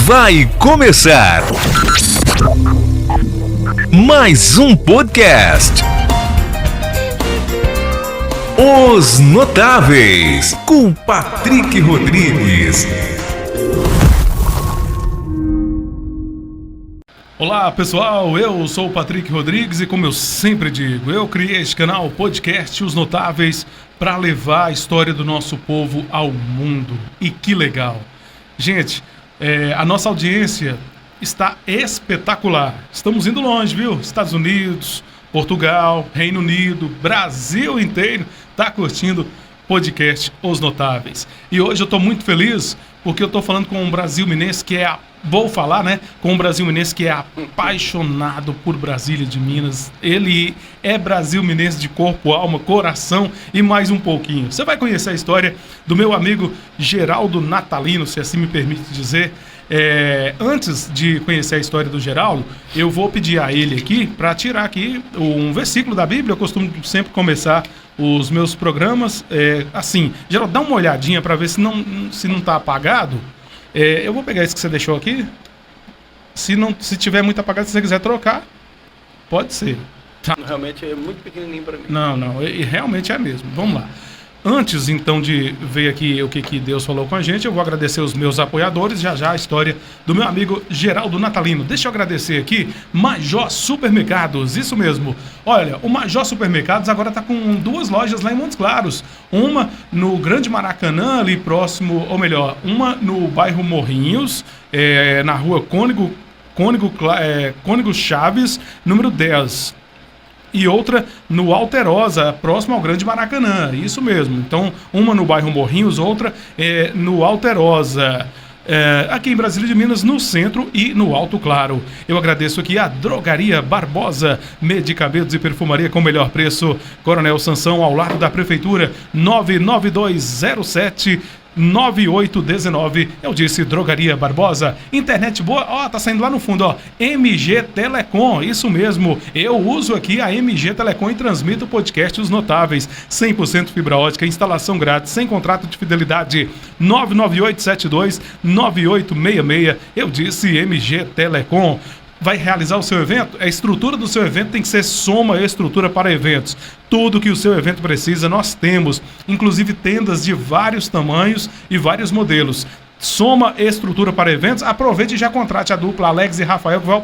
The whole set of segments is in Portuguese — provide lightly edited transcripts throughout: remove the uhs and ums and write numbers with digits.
Vai começar mais um podcast. Os Notáveis, com Patrick Rodrigues. Olá pessoal, eu sou o Patrick Rodrigues e como eu sempre digo, eu criei este canal podcast Os Notáveis para levar a história do nosso povo ao mundo. E que legal! Gente, a nossa audiência está espetacular. Estamos indo longe, viu? Estados Unidos, Portugal, Reino Unido, Brasil inteiro está curtindo podcast Os Notáveis. E hoje eu estou muito feliz porque eu estou falando com um brasil-minense que com um brasil-minense que é apaixonado por Brasília de Minas. Ele é brasil-minense de corpo, alma, coração e mais um pouquinho. Você vai conhecer a história do meu amigo Geraldo Natalino, se assim me permite dizer. Antes de conhecer a história do Geraldo, eu vou pedir a ele aqui para tirar aqui um versículo da Bíblia. Eu costumo sempre começar os meus programas assim. Geraldo, dá uma olhadinha para ver se não está apagado. Eu vou pegar esse que você deixou aqui. Se tiver muito apagado, se você quiser trocar, pode ser. Tá. Realmente é muito pequenininho para mim. Não, realmente é mesmo. Vamos lá. Antes, então, de ver aqui o que Deus falou com a gente, eu vou agradecer os meus apoiadores, já a história do meu amigo Geraldo Natalino. Deixa eu agradecer aqui, Major Supermercados, isso mesmo. Olha, o Major Supermercados agora está com 2 lojas lá em Montes Claros. Uma no Grande Maracanã, ali próximo, ou melhor, uma no bairro Morrinhos, na rua Cônigo Chaves, número 10. E outra no Alterosa, próximo ao Grande Maracanã, isso mesmo. Então, uma no bairro Morrinhos, outra no Alterosa, aqui em Brasília de Minas, no centro e no Alto Claro. Eu agradeço aqui a Drogaria Barbosa, medicamentos e perfumaria com melhor preço, Coronel Sansão, ao lado da Prefeitura, 99207 9819, eu disse Drogaria Barbosa. Internet boa, tá saindo lá no fundo, MG Telecom, isso mesmo, eu uso aqui a MG Telecom e transmito o podcast Os Notáveis, 100% fibra ótica, instalação grátis, sem contrato de fidelidade, 998729866, eu disse MG Telecom. Vai realizar o seu evento? A estrutura do seu evento tem que ser Soma Estrutura para Eventos. Tudo que o seu evento precisa nós temos, inclusive tendas de vários tamanhos e vários modelos. Soma Estrutura para Eventos, aproveite e já contrate a dupla Alex e Rafael, que vai o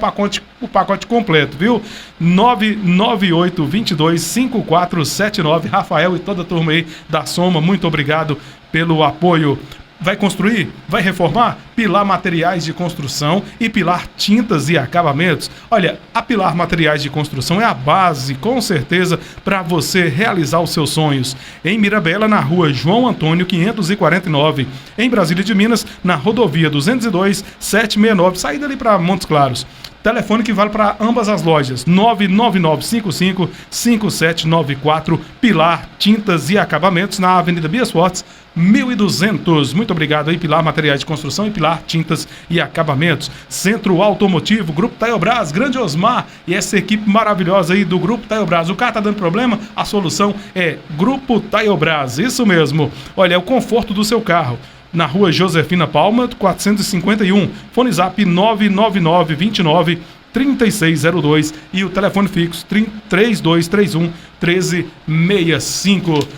pacote completo, viu? 998225479, Rafael e toda a turma aí da Soma, muito obrigado pelo apoio. Vai construir? Vai reformar? Pilar Materiais de Construção e Pilar Tintas e Acabamentos. Olha, a Pilar Materiais de Construção é a base, com certeza, para você realizar os seus sonhos. Em Mirabela, na rua João Antônio 549. Em Brasília de Minas, na rodovia 202 769, saída ali para Montes Claros. Telefone que vale para ambas as lojas, 999555794, Pilar Tintas e Acabamentos, na Avenida Bias Fortes, 1200. Muito obrigado aí, Pilar Materiais de Construção e Pilar Tintas e Acabamentos. Centro Automotivo, Grupo Taiobras, Grande Osmar e essa equipe maravilhosa aí do Grupo Taiobras. O carro tá dando problema? A solução é Grupo Taiobras, isso mesmo. Olha, é o conforto do seu carro. Na rua Josefina Palma, 451, fone zap 999293602 e o telefone fixo 3231-1365.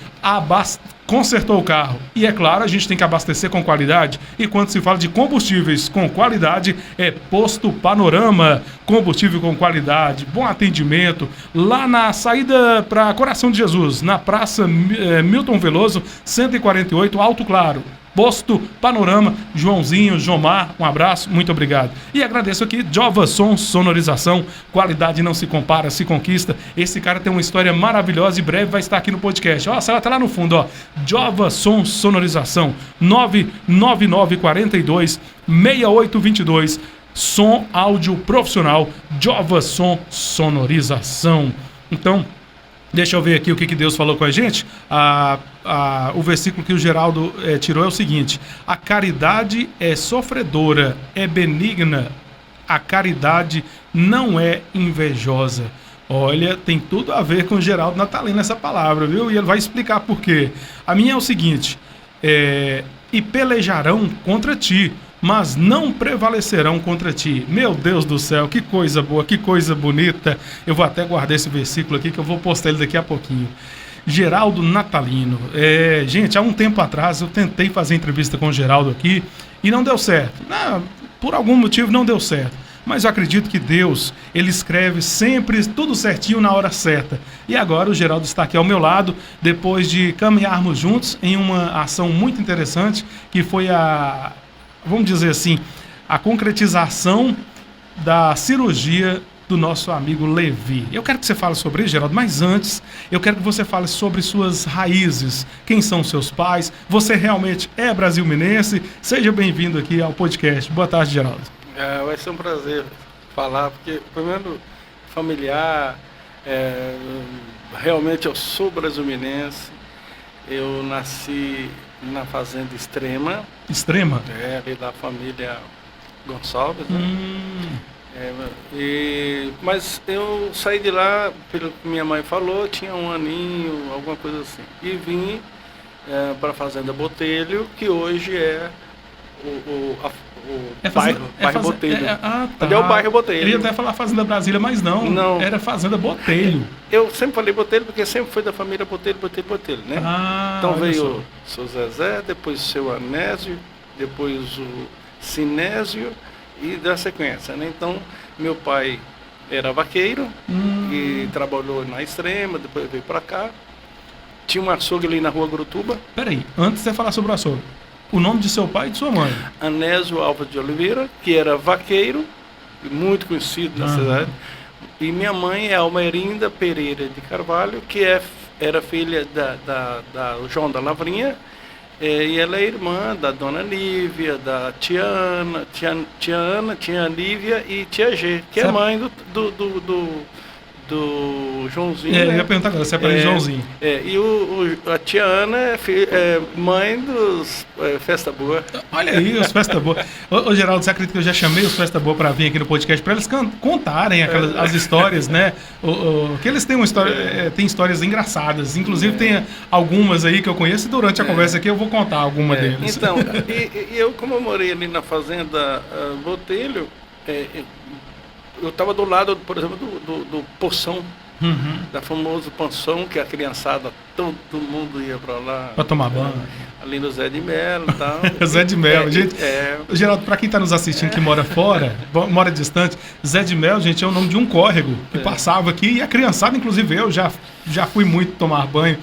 Consertou o carro. E é claro, a gente tem que abastecer com qualidade. E quando se fala de combustíveis com qualidade, é Posto Panorama. Combustível com qualidade, bom atendimento. Lá na saída para Coração de Jesus, na Praça Milton Veloso, 148, Alto Claro. Posto Panorama, Joãozinho, Jomar, um abraço, muito obrigado. E agradeço aqui, Jova Som Sonorização, qualidade não se compara, se conquista. Esse cara tem uma história maravilhosa e breve vai estar aqui no podcast. Ó, ela tá lá no fundo, Jova Som Sonorização, 99942-6822, som áudio profissional, Jova Som Sonorização. Então, deixa eu ver aqui o que Deus falou com a gente. O versículo que o Geraldo tirou é o seguinte: a caridade é sofredora, é benigna, a caridade não é invejosa. Olha, tem tudo a ver com o Geraldo Natalino essa palavra, viu? E ele vai explicar por quê. A minha é o seguinte: e pelejarão contra ti, mas não prevalecerão contra ti. Meu Deus do céu, que coisa boa, que coisa bonita. Eu vou até guardar esse versículo aqui, que eu vou postar ele daqui a pouquinho. Geraldo Natalino. Gente, há um tempo atrás eu tentei fazer entrevista com o Geraldo aqui e não deu certo. Por algum motivo não deu certo. Mas eu acredito que Deus, Ele escreve sempre tudo certinho na hora certa. E agora o Geraldo está aqui ao meu lado, depois de caminharmos juntos em uma ação muito interessante, que foi vamos dizer assim, a concretização da cirurgia do nosso amigo Levi. Eu quero que você fale sobre isso, Geraldo, mas antes eu quero que você fale sobre suas raízes, quem são seus pais, você realmente é brasil-minense. Seja bem-vindo aqui ao podcast. Boa tarde, Geraldo. Vai ser um prazer falar, porque primeiro, familiar, realmente eu sou brasil-minense, eu nasci na fazenda Extrema. Extrema? Ali da família Gonçalves, né? Mas eu saí de lá, pelo que minha mãe falou, tinha um aninho, alguma coisa assim. E vim para a Fazenda Botelho, que hoje é o bairro Botelho. Tá. Ali é o bairro Botelho. Eu ia até falar Fazenda Brasília, mas não. Era Fazenda Botelho. Eu sempre falei Botelho porque sempre foi da família Botelho, né? Então veio o seu Zezé, depois o seu Anésio, depois o Sinésio e da sequência, né? Então, meu pai era vaqueiro e trabalhou na Extrema, depois veio para cá. Tinha um açougue ali na rua Gurutuba. Peraí, antes de você falar sobre o açougue, o nome de seu pai e de sua mãe? Anésio Alves de Oliveira, que era vaqueiro, muito conhecido na cidade. E minha mãe é Almerinda Pereira de Carvalho, que era filha da João da Lavrinha, e ela é irmã da dona Lívia, da tia Ana, tia Lívia e tia G, que é mãe do Joãozinho. Eu ia perguntar agora, você é para Joãozinho. E a tia Ana é mãe dos Festa Boa. Olha aí, os Festa Boa. Ô Geraldo, você acredita que eu já chamei os Festa Boa para vir aqui no podcast, para eles contarem as histórias, né? Que eles têm tem histórias engraçadas. Inclusive tem algumas aí que eu conheço e durante a conversa aqui eu vou contar alguma deles. Então, eu como eu morei ali na Fazenda Botelho, eu estava do lado, por exemplo, do Poção, da famosa Poção, que a criançada, todo mundo ia para lá. Para tomar banho. Ali no Zé de Melo e tal. Zé de Melo, gente. Geraldo, para quem está nos assistindo que mora fora, mora distante, Zé de Melo, gente, é o nome de um córrego que passava aqui e a criançada, inclusive eu, já fui muito tomar banho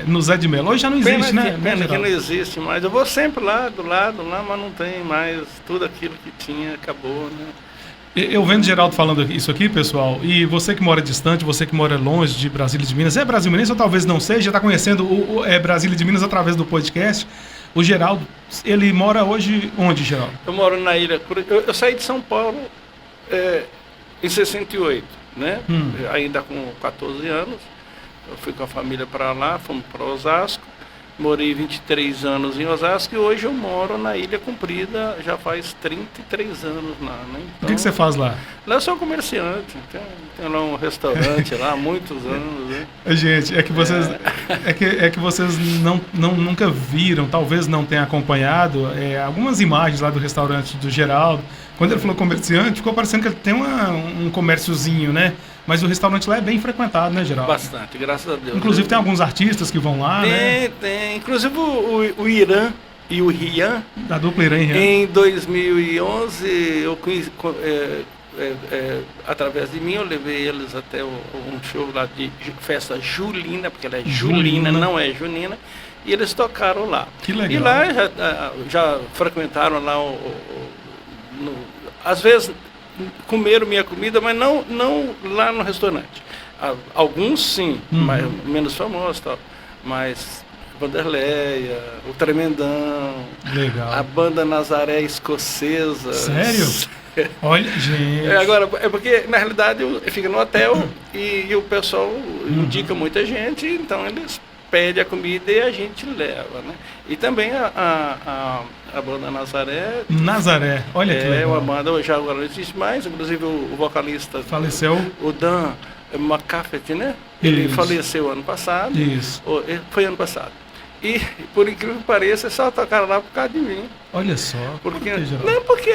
no Zé de Melo. Hoje já não existe, né? Pena que não existe mais. Eu vou sempre lá, do lado, lá, mas não tem mais. Tudo aquilo que tinha acabou, né? Eu vendo Geraldo falando isso aqui, pessoal, e você que mora distante, você que mora longe de Brasília de Minas, é brasil-minense ou talvez não seja, está conhecendo Brasília de Minas através do podcast. O Geraldo, ele mora hoje onde, Geraldo? Eu moro na Ilha. Eu saí de São Paulo em 68, né? Ainda com 14 anos. Eu fui com a família para lá, fomos para Osasco. Morei 23 anos em Osasco e hoje eu moro na Ilha Comprida, já faz 33 anos lá, né? Então, o que você faz lá? Lá eu sou comerciante, tem lá um restaurante lá há muitos anos, né? Gente, é que vocês, que vocês nunca viram, talvez não tenham acompanhado algumas imagens lá do restaurante do Geraldo. Quando ele falou comerciante, ficou parecendo que ele tem um comérciozinho, né? Mas o restaurante lá é bem frequentado, né, Geraldo? Bastante, graças a Deus. Inclusive tem alguns artistas que vão lá, né? Tem. Inclusive o Irã e o Rian. Da dupla Irã e Rian. Em 2011, eu conheci, através de mim, eu levei eles até um show lá de festa julina, porque ela é julina, não é junina. E eles tocaram lá. Que legal. E lá já frequentaram lá às vezes comeram minha comida, mas não lá no restaurante. Alguns sim, mas menos famosos, tal. Mas Vanderleia, o Tremendão, legal. A banda Nazaré escocesa. Sério? Olha, gente. Agora, porque na realidade fica no hotel e o pessoal indica muita gente, então eles pedem a comida e a gente leva, né? E também a banda Nazaré. Nazaré, olha que legal. É uma banda, já agora não existe mais, inclusive o vocalista faleceu. O Dan McCafferty, né? Ele faleceu ano passado. Isso. Foi ano passado. E, por incrível que pareça, só tocaram lá por causa de mim. Olha só. Porque, por que, Geraldo? não, porque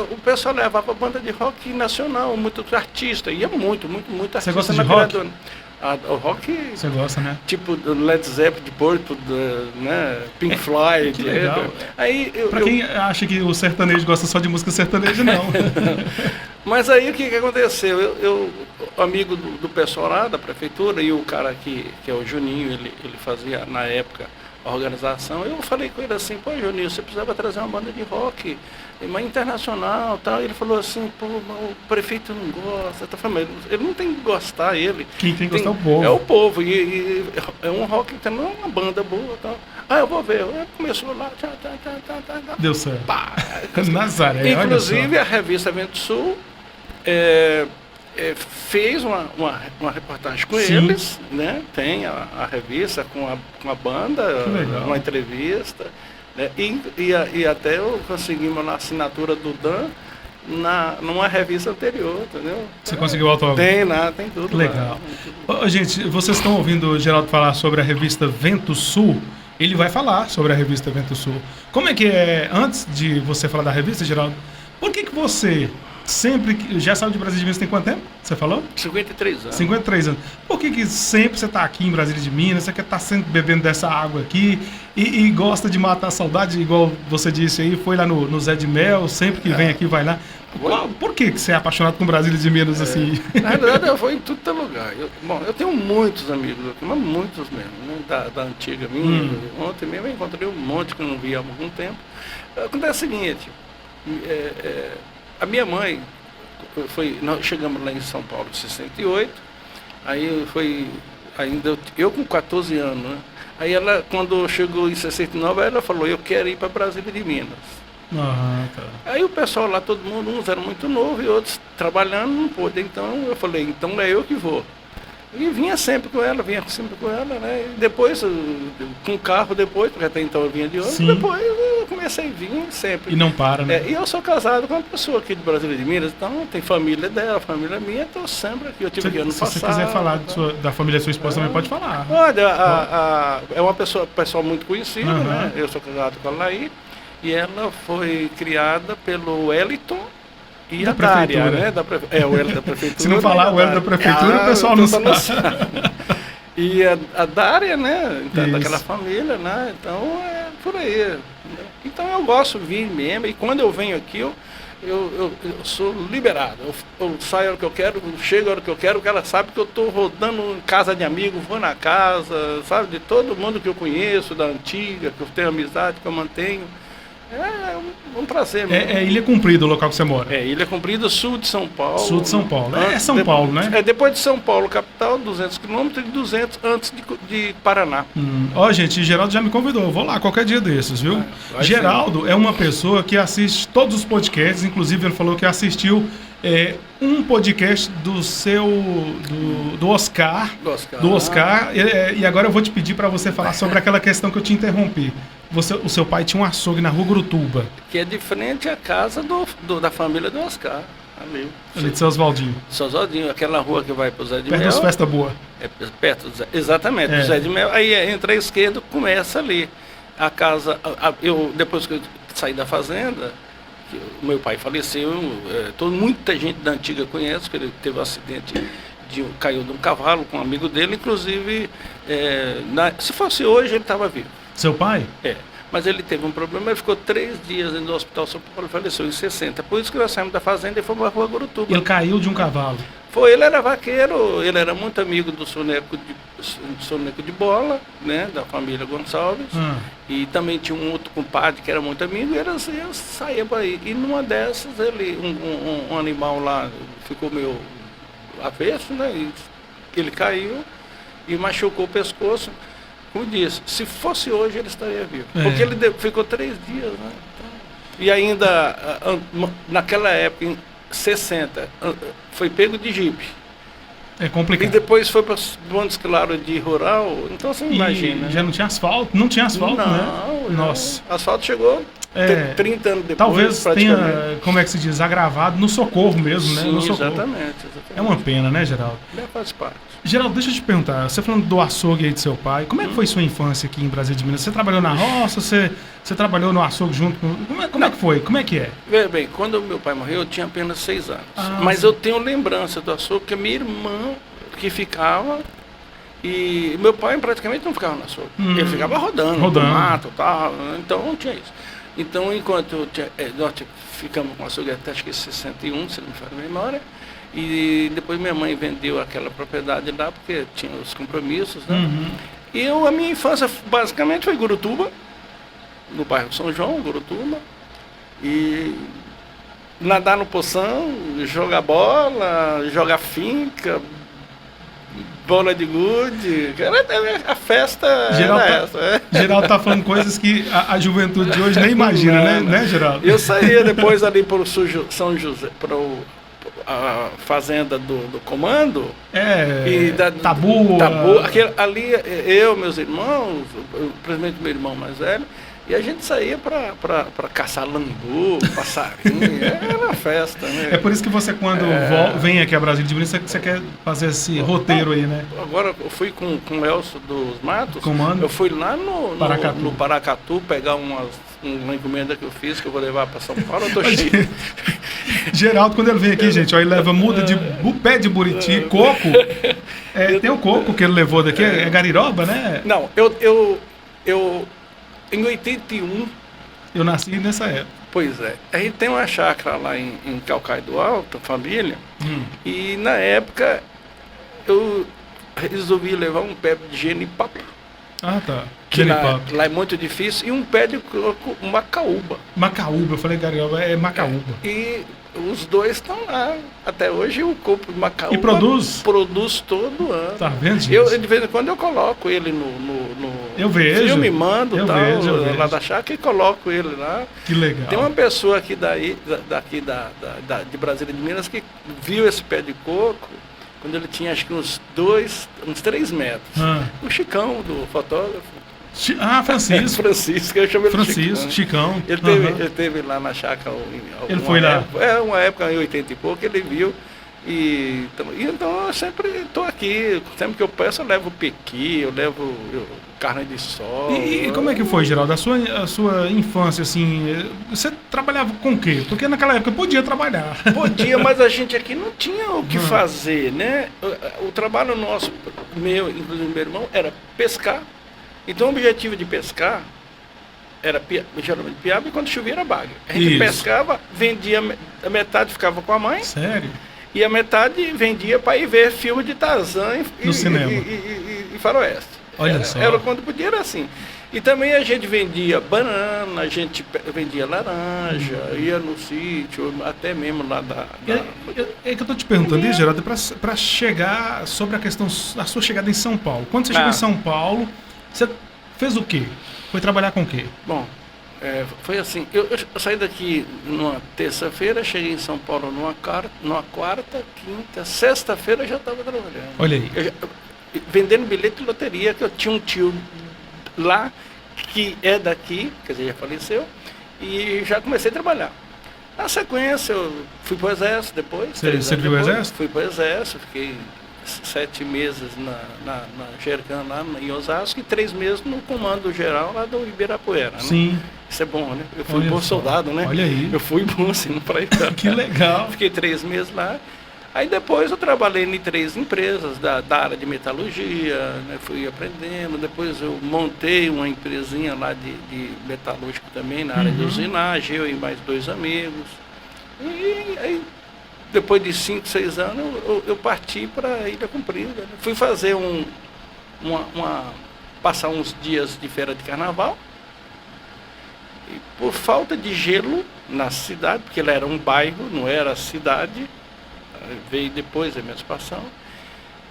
o pessoal levava banda de rock nacional, muitos artistas, ia muito artista. Você gosta de na rock? Miradona. O rock, Você gosta, né? tipo do Led Zeppelin, de Purple, né, Pink Floyd. Que legal. Aí Pra quem acha que o sertanejo gosta só de música sertaneja, não. Mas aí o que aconteceu? Eu amigo do pessoal lá da prefeitura, e o cara que é o Juninho, ele fazia na época a organização, eu falei com ele assim, pô Juninho, você precisava trazer uma banda de rock, mas internacional tal. Ele falou assim, pô, mas o prefeito não gosta. Eu falei, mas ele não tem que gostar, ele. Quem tem que gostar é o povo. É o povo, e é um rock que não é uma banda boa tal. Ah, eu vou ver. Aí começou lá, Deu certo. pá. Nazaré, Inclusive a revista Vento Sul fez uma reportagem com Sim. eles, né? Tem a revista com a banda, uma entrevista, né? E até eu consegui uma assinatura do Dan numa revista anterior, entendeu? Você conseguiu o autógrafo? Tem tudo. Legal. Lá. Ô, gente, vocês estão ouvindo o Geraldo falar sobre a revista Vento Sul? Ele vai falar sobre a revista Vento Sul. Como é que é, antes de você falar da revista, Geraldo, por que você sempre... Já saiu de Brasília de Minas tem quanto tempo? Você falou? 53 anos. 53 anos. Por que sempre você está aqui em Brasília de Minas, você quer estar sempre bebendo dessa água aqui e gosta de matar a saudade, igual você disse aí, foi lá no Zé de Mel, sempre que vem aqui vai lá. Por que você é apaixonado com Brasília de Minas assim? Na verdade, eu vou em tudo lugar. Eu tenho muitos amigos aqui, mas muitos mesmo, né? Da antiga minha. Ontem mesmo eu encontrei um monte que eu não via há algum tempo. Acontece o seguinte, a minha mãe, nós chegamos lá em São Paulo em 68, aí ainda eu com 14 anos, né? Aí ela, quando chegou em 69, ela falou, eu quero ir para Brasília de Minas. Tá. Aí o pessoal lá, todo mundo, uns eram muito novos e outros trabalhando, não pôde. Então eu falei, então é eu que vou. E vinha sempre com ela, né? E depois, com o carro depois, porque até então eu vinha de ônibus, depois eu comecei a vir sempre. E não para, né? E eu sou casado com uma pessoa aqui de Brasília de Minas, então tem família dela, família minha, estou sempre aqui. Eu tive aqui ano passado. Se você quiser falar da família da sua esposa, também pode falar. Olha, é uma pessoa muito conhecida, né? Eu sou casado com a Laí, e ela foi criada pelo Wellington e da a Dária, prefeitura. né? O Wellington da prefeitura. Se não falar o Wellington da prefeitura, o pessoal não sabe. E a Dária, né? Isso. Daquela família, né? Então é por aí. Então eu gosto de vir mesmo, e quando eu venho aqui, eu sou liberado. Eu saio a hora que eu quero, chego a hora que eu quero, porque ela sabe que eu estou rodando em casa de amigo, vou na casa, sabe? De todo mundo que eu conheço, da antiga, que eu tenho amizade, que eu mantenho. É um prazer mesmo. É Ilha Comprida o local que você mora? É Ilha Comprida, sul de São Paulo. Sul de São Paulo. É São Paulo, né? Depois de São Paulo, capital, 200 quilômetros, e 200 antes de Paraná. Ó, gente, Geraldo já me convidou. Eu vou lá qualquer dia desses, viu? Geraldo é uma pessoa que assiste todos os podcasts. Inclusive, ele falou que assistiu um podcast do Oscar. Do Oscar. E agora eu vou te pedir para você falar sobre aquela questão que eu te interrompi. O seu pai tinha um açougue na Rua Gurutuba. Que é de frente à casa da família do Oscar. Ali de Seu Oswaldinho. Seu Oswaldinho, aquela rua que vai para o Zé de Mel. Perto das Festa Boa. Perto do Zé, exatamente, do Zé de Mel. Aí entra à esquerda, começa ali. A casa, depois que eu saí da fazenda, o meu pai faleceu, muita gente da antiga conhece, que ele teve um acidente, caiu de um cavalo com um amigo dele, inclusive, se fosse hoje, ele estava vivo. Seu pai? Mas ele teve um problema, ele ficou 3 dias no Hospital São Paulo e faleceu em 60. Por isso que nós saímos da fazenda e fomos para a Rua Gurutuba. Ele caiu de um cavalo? Ele era vaqueiro, ele era muito amigo do Soneco de Bola, né, da família Gonçalves. E também tinha um outro compadre que era muito amigo, e eles saíam para aí. E numa dessas, um animal lá ficou meio avesso, né, e ele caiu e machucou o pescoço. Como disse, se fosse hoje ele estaria vivo. Porque ele ficou 3 dias, né? E ainda, naquela época, em 60, foi pego de jipe. É complicado. E depois foi para os bondes, claro, de rural. Então você imagina. Já não tinha asfalto? Não tinha asfalto, não, né? Nossa. Asfalto chegou 30 anos depois, talvez praticamente. tenha, como é que se diz, agravado no socorro mesmo, né? Sim, No socorro. exatamente. É uma pena, né, Geraldo? Faz parte. Geraldo, deixa eu te perguntar, você falando do açougue aí de seu pai, como é que foi sua infância aqui em Brasília de Minas? Você trabalhou na roça, você trabalhou no açougue junto com... Como é que foi? Como é que é? Bem, quando meu pai morreu, eu tinha apenas 6 anos. Ah, mas sim. eu tenho lembrança do açougue, que a minha irmã que ficava, e meu pai praticamente não ficava no açougue. Ele ficava rodando. No mato e tal, então não tinha isso. Então, enquanto nós ficamos com o açougue até acho que 61, se não me falha a memória, e depois minha mãe vendeu aquela propriedade lá, porque tinha os compromissos, né? E a minha infância basicamente foi em Gurutuba, no bairro São João, Gurutuba, e nadar no poção, jogar bola, jogar finca, bola de gude, a festa Geraldo tá falando coisas que a juventude de hoje nem imagina, né, Geraldo? Eu saía depois ali para o São José, para a fazenda do comando. Tabu. Ali, eu, meus irmãos, principalmente meu irmão mais velho, e a gente saía para caçar lambu, passarinho, era uma festa, né? É por isso que você, quando vem aqui a Brasília de Minas, você quer fazer esse roteiro aí, né? Agora eu fui com o Elcio dos Matos, Comando. Eu fui lá no Paracatu pegar uma encomenda que eu fiz, que eu vou levar para São Paulo, eu tô cheio. Geraldo, quando ele vem aqui, gente, ó, ele leva muda de pé de buriti, coco. Tem o coco que ele levou daqui, é gariroba, né? Não, em 81... Eu nasci nessa época. Pois é. A gente tem uma chácara lá em Calcaia do Alto, família, e na época eu resolvi levar um pé de genipapo. Ah, tá. Que lá é muito difícil, e um pé de coco macaúba. Macaúba, eu falei gariroba, é macaúba. E os dois estão lá. Até hoje o coco de macaúba... E produz? Produz todo ano. Tá vendo, gente? De vez em quando eu coloco ele no eu vejo. filme, mando eu tal, vejo. lá da chácara, e coloco ele lá. Que legal. Tem uma pessoa aqui de Brasília de Minas que viu esse pé de coco quando ele tinha acho que uns 3 metros. O Chicão, do fotógrafo. Francisco. Francisco, eu chamo ele Francisco, Chicão. Ele teve lá na chácara. Ele foi lá? Uma época em 80 e pouco, ele viu. Então eu sempre estou aqui. Sempre que eu peço, eu levo pequi, eu levo carne de sol. E como é que foi, Geraldo? A sua infância, assim, você trabalhava com o quê? Porque naquela época podia trabalhar. Podia, mas a gente aqui não tinha o que fazer, né? O trabalho nosso, inclusive meu irmão, era pescar. Então o objetivo de pescar era geralmente piaba, e quando chovia era bagre. A gente pescava, vendia, a metade ficava com a mãe. Sério? E a metade vendia para ir ver filme de Tarzan no cinema. E faroeste. Olha só. Era quando podia, era assim. E também a gente vendia banana, a gente vendia laranja, ia no sítio, até mesmo lá É que eu tô te perguntando, Geraldo, para chegar sobre a questão da sua chegada em São Paulo. Quando você chegou em São Paulo, você fez o quê? Foi trabalhar com o quê? Bom, foi assim, eu saí daqui numa terça-feira, cheguei em São Paulo numa quarta, quinta, sexta-feira eu já estava trabalhando. Olha aí. Vendendo bilhete de loteria, que eu tinha um tio lá, que é daqui, quer dizer, já faleceu, e já comecei a trabalhar. Na sequência, eu fui para o Exército depois. Você serviu o Exército? Fui para o Exército, fiquei 7 meses na Gercan, lá em Osasco, e 3 meses no comando geral lá do Ibirapuera. Né? Sim. Isso é bom, né? Eu fui bom soldado, né? Olha aí. Eu fui bom assim para ir. Que legal. Fiquei 3 meses lá. Aí depois eu trabalhei em 3 empresas da área de metalurgia, né? Fui aprendendo. Depois eu montei uma empresinha lá de metalúrgico também, na área de usinagem, eu e mais 2 amigos. E aí, depois de 5, 6 anos, eu parti para Ilha Comprida. Né? Fui fazer passar uns dias de feira de carnaval. E por falta de gelo na cidade, porque ela era um bairro, não era cidade, veio depois a emancipação.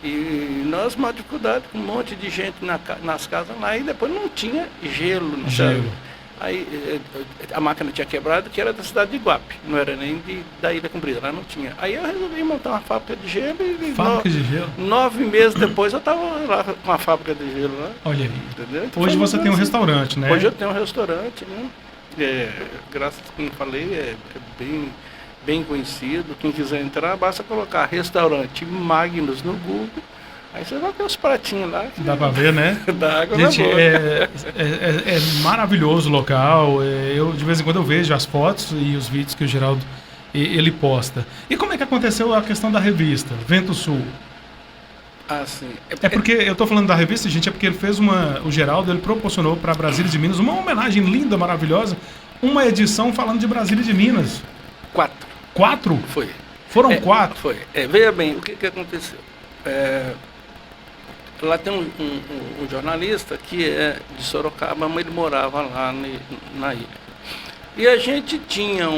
E nós, uma dificuldade, com um monte de gente nas casas lá, e depois não tinha gelo. Aí a máquina tinha quebrado, que era da cidade de Iguape, não era nem da Ilha Comprida, lá não tinha. Aí eu resolvi montar uma fábrica de gelo e 9 meses depois eu estava lá com a fábrica de gelo lá. Olha aí. Entendeu? Então, hoje você tem um restaurante, né? Hoje eu tenho um restaurante, né? Graças, como eu falei, é bem conhecido. Quem quiser entrar, basta colocar restaurante Magnus no Google. Aí você vai ter os pratinhos lá. Dá pra ver, né? Dá água Gente, na boca. é maravilhoso o local. Eu, de vez em quando, eu vejo as fotos e os vídeos que o Geraldo ele posta. E como é que aconteceu a questão da revista, Vento Sul? Ah, sim. É porque eu tô falando da revista, gente, é porque ele fez o Geraldo, ele proporcionou para Brasília de Minas uma homenagem linda, maravilhosa, uma edição falando de Brasília de Minas. 4. 4? Foi. Foram 4? Foi. Veja bem, o que aconteceu. Lá tem um jornalista que é de Sorocaba, mas ele morava lá na ilha. E a gente tinha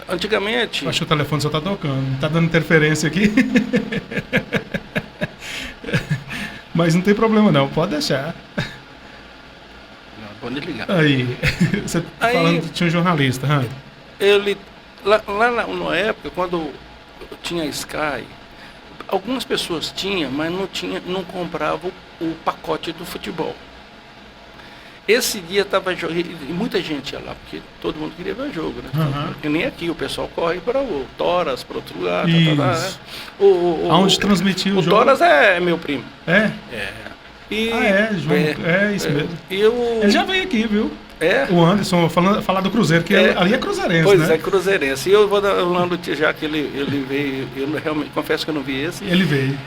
antigamente... Acho que o telefone só tá tocando, tá dando interferência aqui. Mas não tem problema não, pode deixar. Não, pode ligar. Aí, você tá falando que tinha um jornalista. Ele, lá na época, quando tinha Sky, algumas pessoas tinham, mas não compravam o pacote do futebol. Esse dia estava jogando, e muita gente ia lá, porque todo mundo queria ver o jogo, né? E nem aqui, o pessoal corre para o Toras, para outro lugar. Né? Aonde transmitiu o jogo? O Toras é meu primo. É? João, isso mesmo. Ele já veio aqui, viu? O Anderson, falar do Cruzeiro, que ali é cruzeirense, pois né? Pois é, cruzeirense. E eu vou dar uma notícia, já que ele veio, eu realmente confesso que eu não vi esse. Ele veio.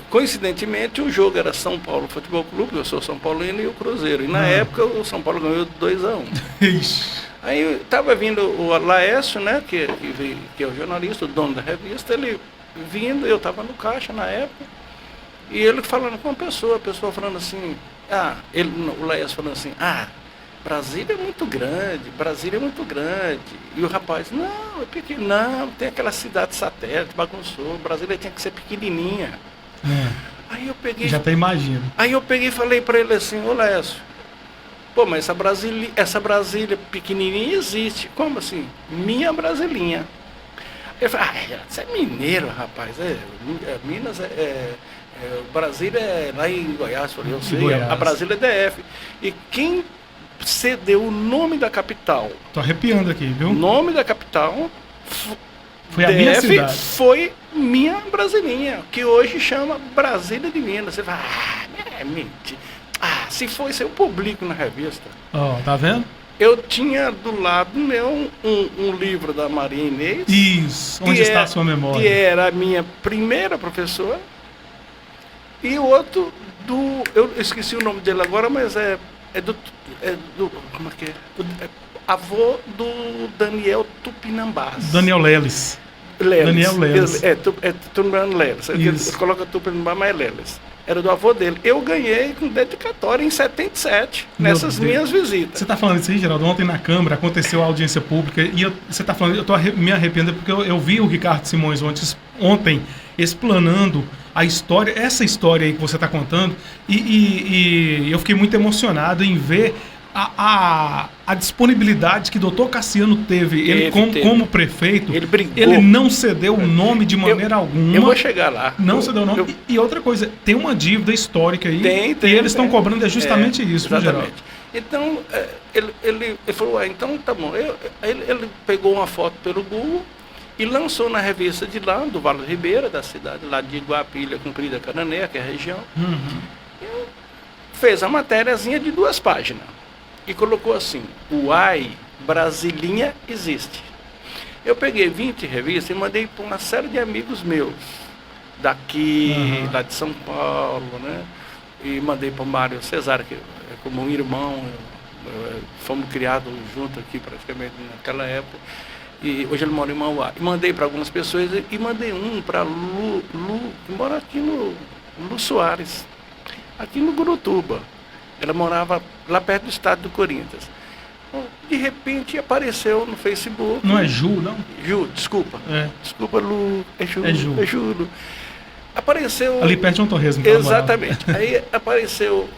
Coincidentemente, o jogo era São Paulo Futebol Clube, eu sou São Paulino, e o Cruzeiro. E na época, o São Paulo ganhou 2-1. Aí estava vindo o Laércio, né, que é o jornalista, o dono da revista, ele vindo, eu estava no caixa na época, e ele falando com a pessoa falando assim, o Laércio falando assim, Brasília é muito grande. E o rapaz, não, é pequeno, não, tem aquela cidade satélite, bagunçou, Brasília tinha que ser pequenininha. Aí eu peguei... Já até imagino. Aí eu peguei e falei para ele assim, ô Lécio, pô, mas essa Brasília pequenininha existe. Como assim? Minha Brasilinha. Ele falou, você é mineiro, rapaz, Minas Brasília é lá em Goiás. Eu falei, eu sei, a Brasília é DF. E quem cedeu o nome da capital. Tô arrepiando aqui, viu? O nome da capital foi a minha cidade. Foi minha Brasilinha, que hoje chama Brasília de Minas. Você fala, mentira. Se fosse eu publico na revista. Tá vendo? Eu tinha do lado meu um livro da Maria Inês. Isso, onde está a sua memória? Que era a minha primeira professora. E o outro eu esqueci o nome dele agora, mas como é que é? Avô do Daniel Tupinambás. Daniel Leles. Daniel Leles. Tupinambás Leles. Coloca Tupinambás, mas é Leles. Era do avô dele. Eu ganhei com dedicatória em 77, nessas minhas visitas. Você está falando isso aí, Geraldo? Ontem na Câmara aconteceu a audiência pública e você está falando, eu estou me arrependendo porque eu vi o Ricardo Simões ontem explanando a história, essa história aí que você está contando, e eu fiquei muito emocionado em ver a disponibilidade que o doutor Cassiano teve. Ele como prefeito, ele brigou. Ele não cedeu o nome de maneira alguma. Eu vou chegar lá. Não cedeu o nome. E outra coisa, tem uma dívida histórica aí. E eles estão cobrando justamente isso, exatamente. Então, ele falou, então tá bom. Ele pegou uma foto pelo Google e lançou na revista de lá, do Vale do Ribeira, da cidade, lá de Iguapilha, Comprida, Canané, que é a região. Fez a matériazinha de 2 páginas. E colocou assim, Brasilinha existe. Eu peguei 20 revistas e mandei para uma série de amigos meus, daqui, lá de São Paulo, né? E mandei para o Mário Cesário, que é como um irmão, fomos criados juntos aqui praticamente naquela época. E hoje ele mora em Mauá. E mandei para algumas pessoas e mandei um para Lu, que mora aqui no Lu Soares, aqui no Gurutuba. Ela morava lá perto do estádio do Corinthians. De repente apareceu no Facebook. Não é Ju, não? Ju, desculpa. Desculpa, Lu. É Ju. É Ju. Lu. Apareceu. Ali perto de um torresmo. Exatamente. Aí apareceu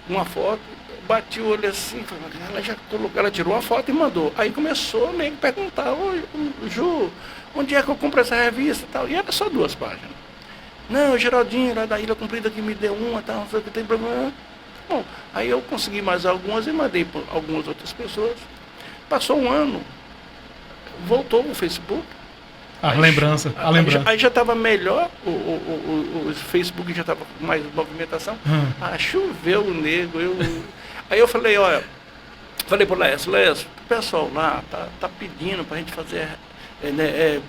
uma foto, bati o olho assim, ela tirou uma foto e mandou. Aí começou a me perguntar, Ju, onde é que eu compro essa revista e tal? E era só 2 páginas. Não, o Geraldinho lá da Ilha Comprida que me deu uma, tal, não sei o que tem problema. bom. Aí eu consegui mais algumas e mandei para algumas outras pessoas. Passou um ano, voltou o Facebook. A lembrança. Aí já estava melhor, o Facebook já estava com mais movimentação. Choveu o nego. Aí eu falei, olha, falei para o Laércio, o pessoal lá tá pedindo para a gente fazer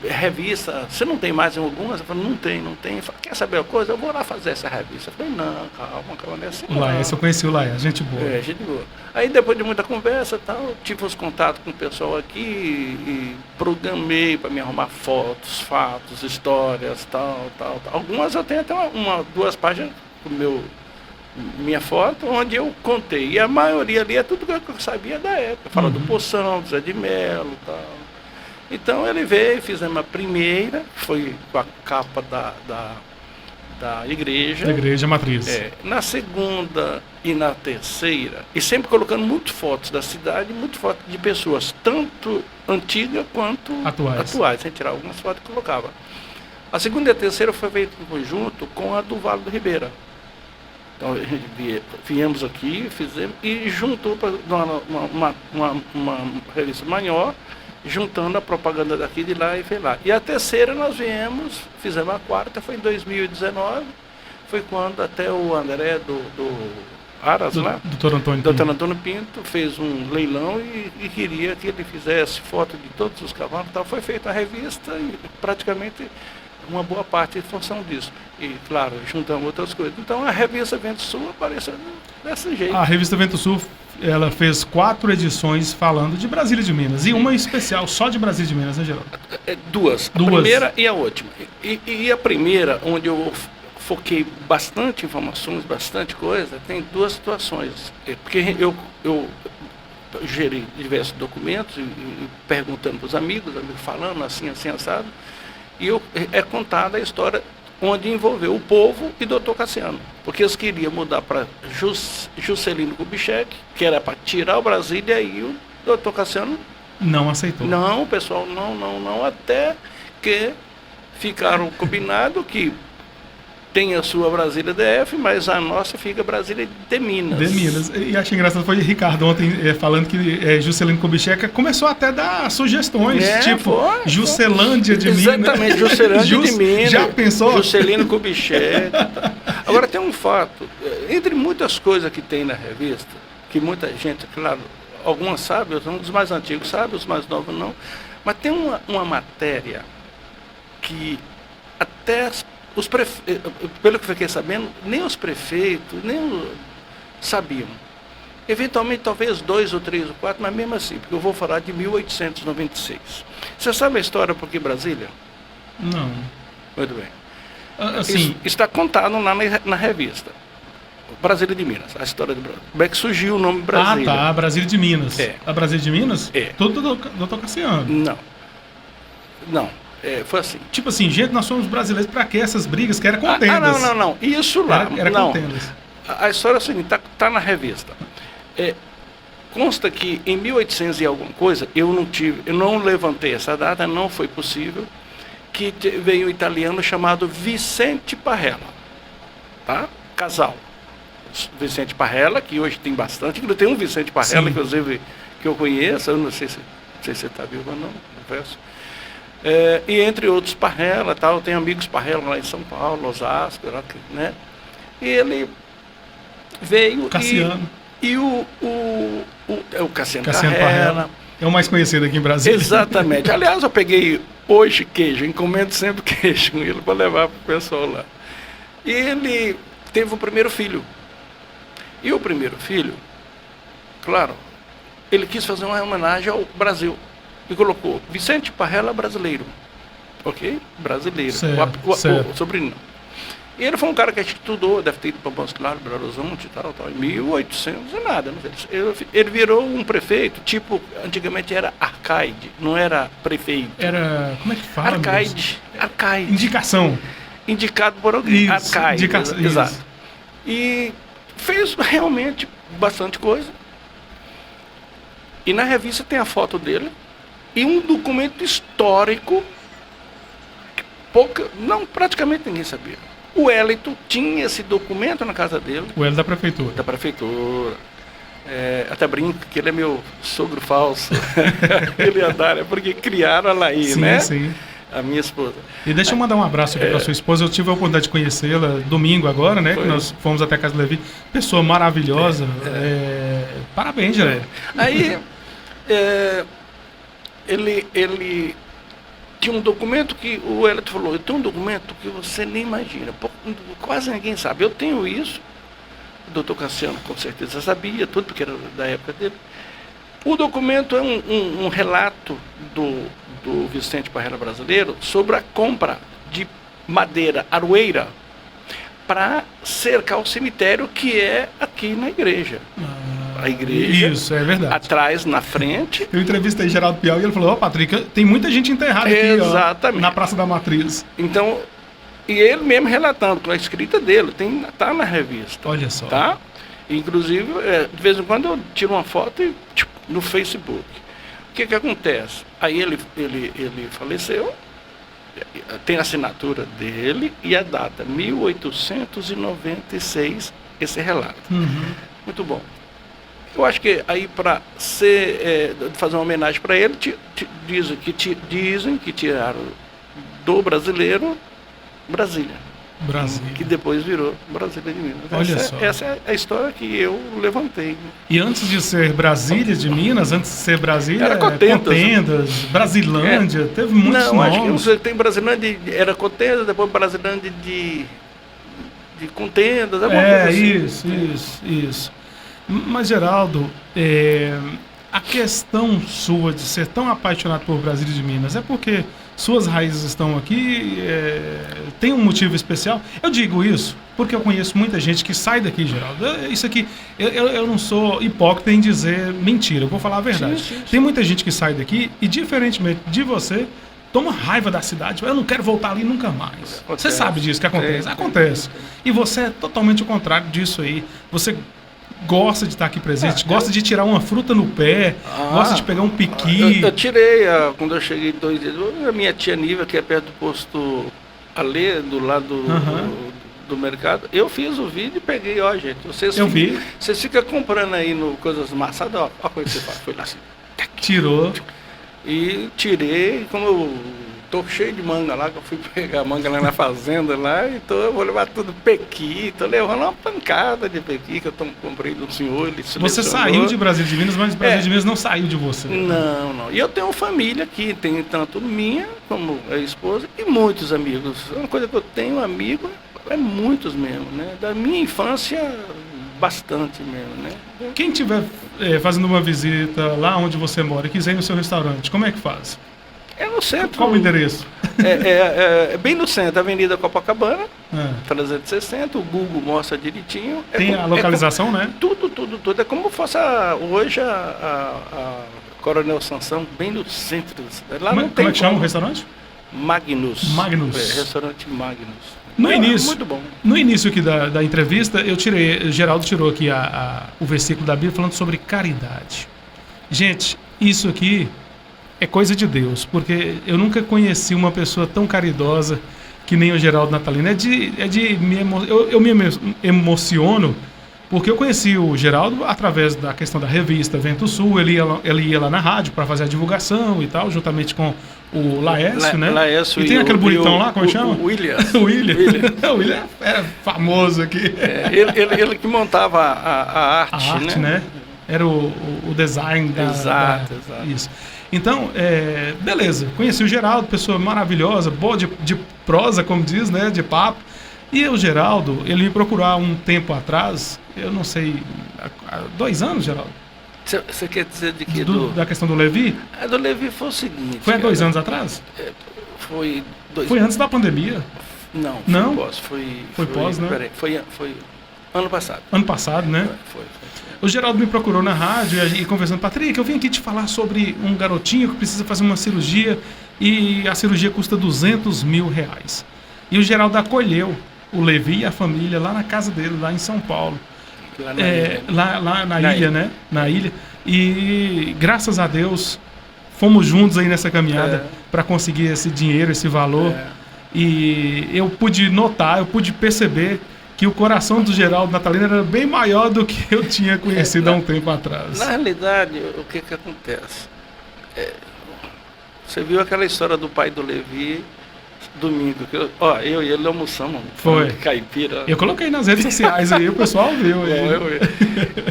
revista. Você não tem mais em algumas? Eu falei, não tem. Eu falei, quer saber uma coisa? Eu vou lá fazer essa revista. Eu falei, não, calma, não é assim. O Laércio, eu conheci o Laércio, gente boa. Gente boa. Aí depois de muita conversa tal, tive os contatos com o pessoal aqui e programei para me arrumar fotos, fatos, histórias, tal. Algumas eu tenho até duas páginas com minha foto, onde eu contei. E a maioria ali é tudo que eu sabia da época. Fala do Poção, do Zé de Melo e tal. Então ele veio, fizemos a primeira, foi com a capa da igreja. Da igreja matriz. Na segunda e na terceira, e sempre colocando muito fotos da cidade, muito fotos de pessoas, tanto antigas quanto atuais, sem tirar algumas fotos que colocava. A segunda e a terceira foi feita em conjunto com a do Vale do Ribeira. Então viemos aqui, fizemos e juntou para uma revista maior, juntando a propaganda daqui de lá e fez lá. E a terceira nós fizemos a quarta, foi em 2019, foi quando até o André do Aras lá, Dr. Antônio Pinto, fez um leilão e queria que ele fizesse foto de todos os cavalos e tal. Foi feita a revista e praticamente uma boa parte em função disso. E, claro, juntamos outras coisas. Então, a revista Vento Sul apareceu desse jeito. A revista Vento Sul, ela fez 4 edições falando de Brasília de Minas. E uma especial só de Brasília de Minas, né, Geraldo? Duas. A primeira e a última. E a primeira, onde eu foquei bastante informações, bastante coisa, tem 2 situações. Porque eu gerei diversos documentos e perguntando para os amigos falando assim, assado. E é contada a história onde envolveu o povo e Dr. Cassiano. Porque eles queriam mudar para Juscelino Kubitschek, que era para tirar o Brasília, e o Dr. Cassiano não aceitou. Não, pessoal, não, até que ficaram combinado que tem a sua Brasília DF, mas a nossa fica Brasília de Minas. De Minas. E achei engraçado, foi Ricardo ontem falando que Juscelino Kubitschek começou até a dar sugestões, Juscelândia de Minas. Exatamente, Juscelândia de Minas. Já pensou? Juscelino Kubitschek. Agora tem um fato, entre muitas coisas que tem na revista, que muita gente, claro, algumas sabem, os mais antigos sabem, os mais novos não, mas tem uma matéria que até pelo que eu fiquei sabendo, nem os prefeitos, sabiam. Eventualmente, talvez 2 ou 3 ou 4, mas mesmo assim, porque eu vou falar de 1896. Você sabe a história por que Brasília? Não. Muito bem. Assim, Isso está contado lá na revista. Brasília de Minas, a história de Brasília. Como é que surgiu o nome Brasília? Ah, tá, Brasília de Minas. A Brasília de Minas? Tudo do Dr. Cassiano. Não. Foi assim. Tipo assim, gente, nós somos brasileiros, pra que essas brigas que eram contendas? Não. Isso lá. Era contendas. A história é a seguinte, tá na revista. Consta que em 1800 e alguma coisa, eu não levantei essa data, não foi possível, que veio um italiano chamado Vicente Parrella. Tá? Casal. Vicente Parrella, que hoje tem bastante, tem um Vicente Parrella, inclusive, que eu conheço, eu não sei se você está vivo ou não, confesso. E entre outros Parrella, tal, tem amigos Parrella lá em São Paulo, Osasco, né? E ele veio Cassiano. e o Cassiano Parrella. É o mais conhecido aqui em Brasília. Exatamente. Aliás, eu peguei hoje queijo, encomendo sempre queijo com ele para levar para o pessoal lá. E ele teve o primeiro filho. E o primeiro filho, claro, ele quis fazer uma homenagem ao Brasil. E colocou Vicente Parrella brasileiro. Ok? Brasileiro. O sobrenome. E ele foi um cara que estudou, deve ter ido para Montes Claros, Belo Horizonte e tal, em 1800 e nada. Não sei. Ele virou um prefeito, tipo, antigamente era arcaide, não era prefeito. Era, como é que fala? Arcaide. Indicação. Indicado por alguém. Arcaide. Exato. Isso. E fez realmente bastante coisa. E na revista tem a foto dele. E um documento histórico que praticamente ninguém sabia. O Wellington tinha esse documento na casa dele. O Hélio da prefeitura. Da prefeitura. Até brinco que ele é meu sogro falso. Ele e a Dália, porque criaram a Laí, sim, né? Sim. A minha esposa. E deixa eu mandar um abraço aqui para sua esposa. Eu tive a oportunidade de conhecê-la domingo agora, né? Que nós fomos até a casa do Levi. Pessoa maravilhosa. Parabéns, Geraldo. Aí, ele tinha um documento que o Wellington falou, eu tenho um documento que você nem imagina. Quase ninguém sabe. Eu tenho isso. O doutor Cassiano com certeza sabia tudo, porque era da época dele. O documento é um relato do Vicente Parreira Brasileiro sobre a compra de madeira aroeira para cercar o cemitério que é aqui na igreja. A igreja. Isso, é verdade. Atrás, na frente. Eu entrevistei Geraldo Piau e ele falou, Patrick, tem muita gente enterrada aqui, exatamente, na Praça da Matriz. Então, e ele mesmo relatando com a escrita dele, tá na revista. Olha só. Tá? Inclusive, de vez em quando eu tiro uma foto e, no Facebook. O que acontece? Aí ele faleceu, tem a assinatura dele e a data, 1896, esse relato. Muito bom. Eu acho que aí para fazer uma homenagem para ele, dizem que tiraram do brasileiro Brasília. Que depois virou Brasília de Minas. Olha só. Essa é a história que eu levantei. E antes de ser Brasília de Minas, antes de ser Brasília, era Contendas, Brasilândia, teve muitos nomes. Acho que você tem Brasilândia, era Contendas, depois Brasilândia de Contendas, alguma coisa assim. Isso. Mas, Geraldo, a questão sua de ser tão apaixonado por Brasília de Minas é porque suas raízes estão aqui, tem um motivo especial? Eu digo isso porque eu conheço muita gente que sai daqui, Geraldo. Isso aqui, eu não sou hipócrita em dizer mentira, eu vou falar a verdade. Sim. Tem muita gente que sai daqui e, diferentemente de você, toma raiva da cidade. Eu não quero voltar ali nunca mais. Você sabe disso que acontece? Acontece. E você é totalmente o contrário disso aí. Você gosta de estar aqui presente, gosta de tirar uma fruta no pé, gosta de pegar um piqui. Eu tirei, quando eu cheguei 2 dias, a minha tia Nível, que é perto do posto Alê, do lado do mercado, eu fiz o vídeo e peguei, gente, vocês ficam comprando aí no Coisas Massadas, ó a coisa que você faz, foi lá assim. Tirou. E tirei, como eu tô cheio de manga lá, que eu fui pegar manga lá na fazenda lá, então eu vou levar tudo pequi, tô levando uma pancada de pequi que eu comprei do senhor, ele selecionou. Você saiu de Brasília de Minas, mas Brasília de Minas não saiu de você. Não. E eu tenho família aqui, tem tanto minha como a esposa e muitos amigos. Uma coisa que eu tenho amigo é muitos mesmo, né? Da minha infância, bastante mesmo, né? Quem estiver fazendo uma visita lá onde você mora e quiser ir no seu restaurante, como é que faz? É no centro. Qual o endereço? É bem no centro, Avenida Copacabana, 360, o Google mostra direitinho. Tem a localização, né? Tudo. É como fosse hoje a Coronel Sansão, bem no centro da cidade. Lá como é que chama o restaurante? Magnus. Restaurante Magnus. Muito bom. No início aqui da entrevista, Geraldo tirou aqui o versículo da Bíblia falando sobre caridade. Gente, isso aqui é coisa de Deus, porque eu nunca conheci uma pessoa tão caridosa que nem o Geraldo Natalino. Eu me emociono, porque eu conheci o Geraldo através da questão da revista Vento Sul. Ele ia lá na rádio para fazer a divulgação e tal, juntamente com o Laércio, né? Laércio e tem aquele bonitão lá, como chama? O William. O William era famoso aqui. Ele que montava a arte, né? Era o design Exato. Isso. Então, beleza, conheci o Geraldo, pessoa maravilhosa, boa de prosa, como diz, né, de papo. E o Geraldo, ele me procurou há um tempo atrás, eu não sei, há 2 anos, Geraldo? Você quer dizer de que? Da questão do Levi? Do Levi foi o seguinte... Foi há 2 anos atrás? Foi antes da pandemia? Não, foi pós, né? Peraí, foi ano passado. Ano passado, né? Foi. O Geraldo me procurou na rádio e conversando, Patrick, eu vim aqui te falar sobre um garotinho que precisa fazer uma cirurgia e a cirurgia custa R$200 mil. E o Geraldo acolheu o Levi e a família lá na casa dele, lá em São Paulo. Lá na ilha, né? Na ilha. E graças a Deus fomos juntos aí nessa caminhada para conseguir esse dinheiro, esse valor. E eu pude notar, eu pude perceber que o coração do Geraldo Natalino era bem maior do que eu tinha conhecido há um tempo atrás. Na realidade, o que acontece? Você viu aquela história do pai do Levi, domingo, que eu e ele almoçamos. Foi. Caipira. Eu coloquei nas redes sociais aí, o pessoal viu.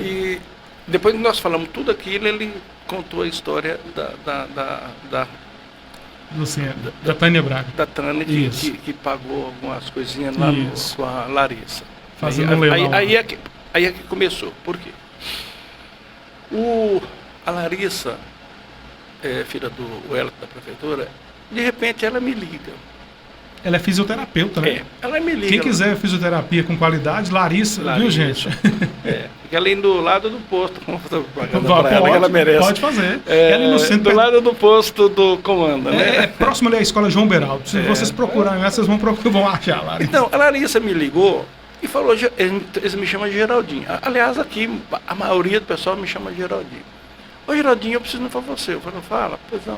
E depois que nós falamos tudo aquilo, ele contou a história da Luciana, da Tânia Braga. Da Tânia, que pagou algumas coisinhas lá com a Larissa. Fazendo um leilão. Aí é que começou. Por quê? A Larissa, filha do Wellington da prefeitura, de repente ela me liga. Ela é fisioterapeuta, né? Ela me liga. Quem quiser fisioterapia com qualidade, Larissa, viu, gente? Fica ali do lado do posto, como ela merece. Pode fazer. Ali no centro, do lado do posto do comando, né? Próximo ali à escola João Beraldo. Se vocês procurarem, vocês vão achar lá. Então, a Larissa me ligou e falou, eles me chamam de Geraldinho. Aliás, aqui, a maioria do pessoal me chama de Geraldinho. Ô, Geraldinho, eu preciso falar com você. Eu falei, fala, pois não.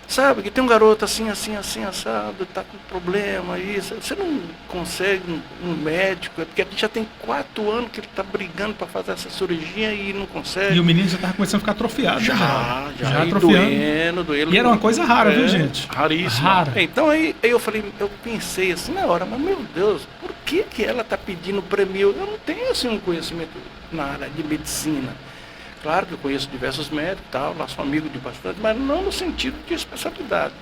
Sabe, que tem um garoto assim, assado, tá com problema, isso. Você não consegue um médico, porque aqui já tem 4 anos que ele tá brigando para fazer essa cirurgia e não consegue. E o menino já tava começando a ficar atrofiado. Já atrofiando. Doendo. E era uma coisa rara, viu, gente? Raríssima. Rara. Então aí eu falei, eu pensei assim na hora, mas meu Deus, por que ela tá pedindo para mim? Eu não tenho assim um conhecimento na área de medicina. Claro que eu conheço diversos médicos, tal, lá sou amigo de bastante, mas não no sentido de especialidade.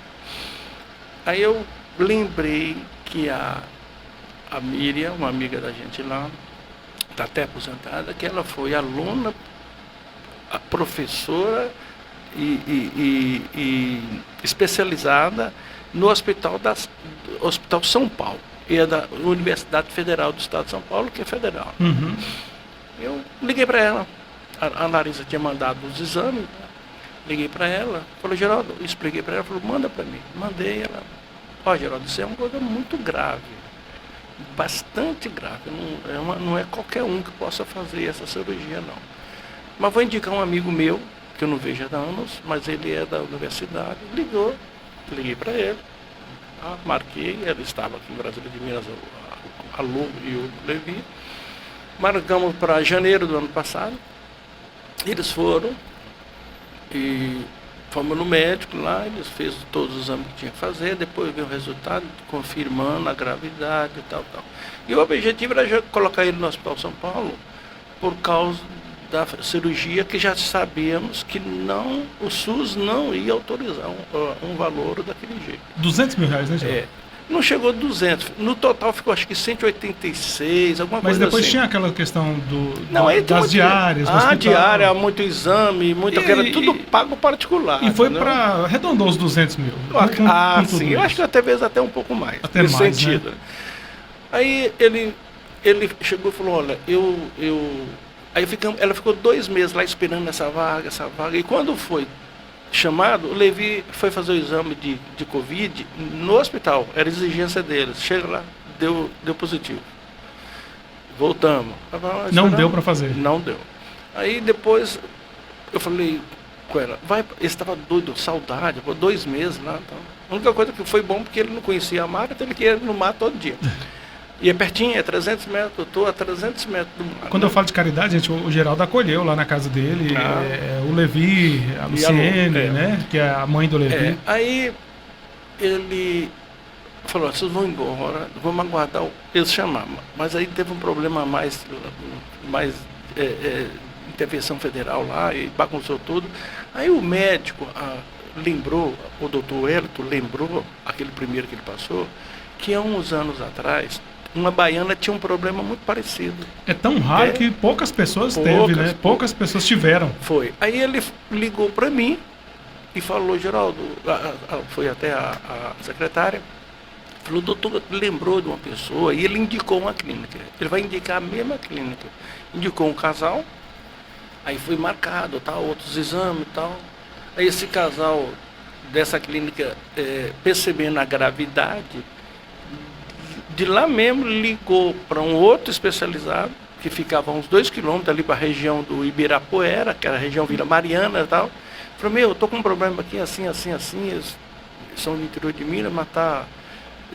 Aí eu lembrei que a Miriam, uma amiga da gente lá, está até aposentada, que ela foi aluna, a professora e especializada no Hospital São Paulo, e é da Universidade Federal do Estado de São Paulo, que é federal. Uhum. Eu liguei para ela. A Larissa tinha mandado os exames, né? Liguei para ela, falei, Geraldo, expliquei para ela, falou, manda para mim. Mandei, ela, Geraldo, isso é uma coisa muito grave, bastante grave, não é qualquer um que possa fazer essa cirurgia, não. Mas vou indicar um amigo meu, que eu não vejo há anos, mas ele é da universidade, liguei para ele, marquei, ele estava aqui em Brasília de Minas, a Lu e o Levi, marcamos para janeiro do ano passado. Eles foram e fomos no médico lá, eles fez todos os exames que tinha que fazer, depois veio o resultado confirmando a gravidade e tal. E o objetivo era já colocar ele no Hospital São Paulo por causa da cirurgia que já sabíamos que o SUS não ia autorizar um valor daquele jeito. R$200 mil, né, gente? Não chegou a 200. No total ficou acho que 186, alguma coisa assim. Mas depois tinha aquela questão das diárias. Diária, muito exame, tudo pago particular. E foi para arredondou os 200 mil. Sim. Eu acho que talvez até um pouco mais. Até nesse mais, sentido. Né? Aí ele chegou e falou, olha, Aí ela ficou 2 meses lá esperando essa vaga. E quando foi chamado, o Levi foi fazer o exame de Covid no hospital, era exigência deles. Chega lá, deu positivo. Voltamos. Não deu para fazer? Não deu. Aí depois eu falei com ela, ele estava doido, saudade, por 2 meses lá. Então. A única coisa que foi bom porque ele não conhecia a mar, então ele queria ir no mar todo dia. E é pertinho, é 300 metros, eu estou a 300 metros do mar. Quando eu falo de caridade, gente, o Geraldo acolheu lá na casa dele, o Levi, a Luciene, né, que é a mãe do Levi. Aí ele falou, vocês vão embora, vamos aguardar eles chamar. Mas aí teve um problema mais intervenção federal lá, e bagunçou tudo. Aí o médico lembrou, o doutor Elton lembrou, aquele primeiro que ele passou, que há uns anos atrás, uma baiana tinha um problema muito parecido. É tão raro que poucas pessoas teve, né? Poucas pessoas tiveram. Foi. Aí ele ligou para mim e falou, Geraldo, foi até a secretária, falou, doutor, lembrou de uma pessoa, e ele indicou uma clínica. Ele vai indicar a mesma clínica. Indicou um casal, aí foi marcado, outros exames e tal. Aí esse casal dessa clínica, percebendo a gravidade, de lá mesmo ligou para um outro especializado, que ficava a uns 2 quilômetros ali para a região do Ibirapuera, que era a região Vila Mariana e tal. Falou, eu estou com um problema aqui, assim, eles são do interior de Minas, mas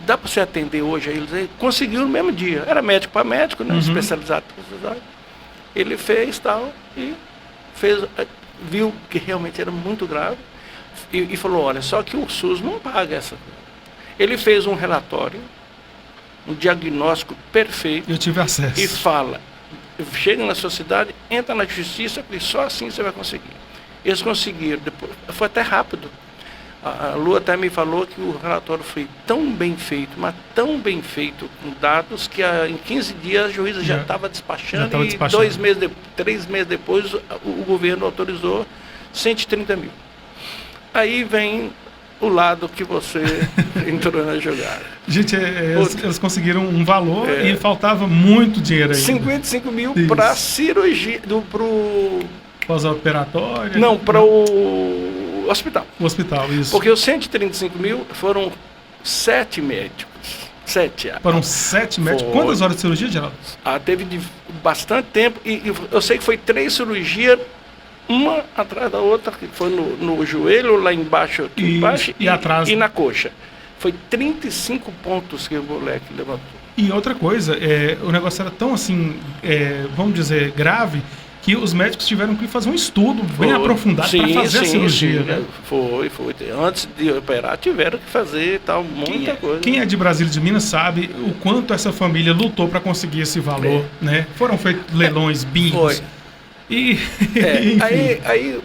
dá para você atender hoje a eles? Ele conseguiu no mesmo dia. Era médico para médico, né? Especializado para especializado. Ele fez tal e viu que realmente era muito grave e falou, olha, só que o SUS não paga essa coisa. Ele fez um relatório, um diagnóstico perfeito. Eu tive acesso. E fala, chega na sua cidade, entra na justiça, e só assim você vai conseguir. Eles conseguiram, depois, foi até rápido. A Lu até me falou que o relatório foi tão bem feito, mas tão bem feito, com dados, que em 15 dias a juíza já estava despachando, e 3 meses depois o governo autorizou 130 mil. Aí vem o lado que você entrou na jogada. Gente, eles conseguiram um valor e faltava muito dinheiro aí. 55 mil para cirurgia, pro pós-operatório? Não, para o hospital. O hospital, isso. Porque os 135 mil foram 7 médicos. 7. Foram 7 médicos? Quantas horas de cirurgia, Geraldo? Teve bastante tempo. E eu sei que foi 3 cirurgias, uma atrás da outra, que foi no joelho, lá embaixo, e atrás. E na coxa. Foi 35 pontos que o moleque levantou. E outra coisa, o negócio era tão assim, vamos dizer, grave, que os médicos tiveram que fazer um estudo bem aprofundado para fazer a cirurgia. Né? Foi. Antes de operar, tiveram que fazer muita coisa. Quem é de Brasília e de Minas sabe o quanto essa família lutou para conseguir esse valor. Né? Foram feitos leilões, bingos. Foi. E, aí,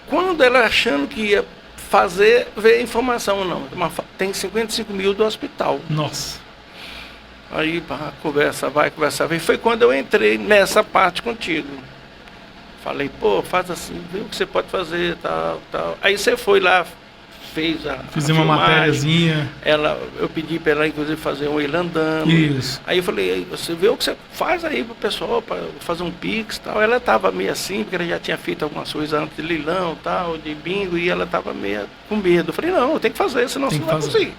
quando ela achando que ia fazer, veio a informação, não. Tem 55 mil do hospital. Nossa. Aí, conversa vai. Foi quando eu entrei nessa parte contigo. Falei, faz assim, vê o que você pode fazer, tal. Aí você foi lá, Fizemos uma matériazinha. Eu pedi para ela, inclusive, fazer um ele andando. Isso. Aí eu falei, você vê o que você faz aí pro pessoal, para fazer um pix e tal. Ela estava meio assim, porque ela já tinha feito algumas coisas antes de leilão, tal, de bingo, e ela estava meio com medo. Eu falei, não, eu tenho que fazer, senão você não vai conseguir.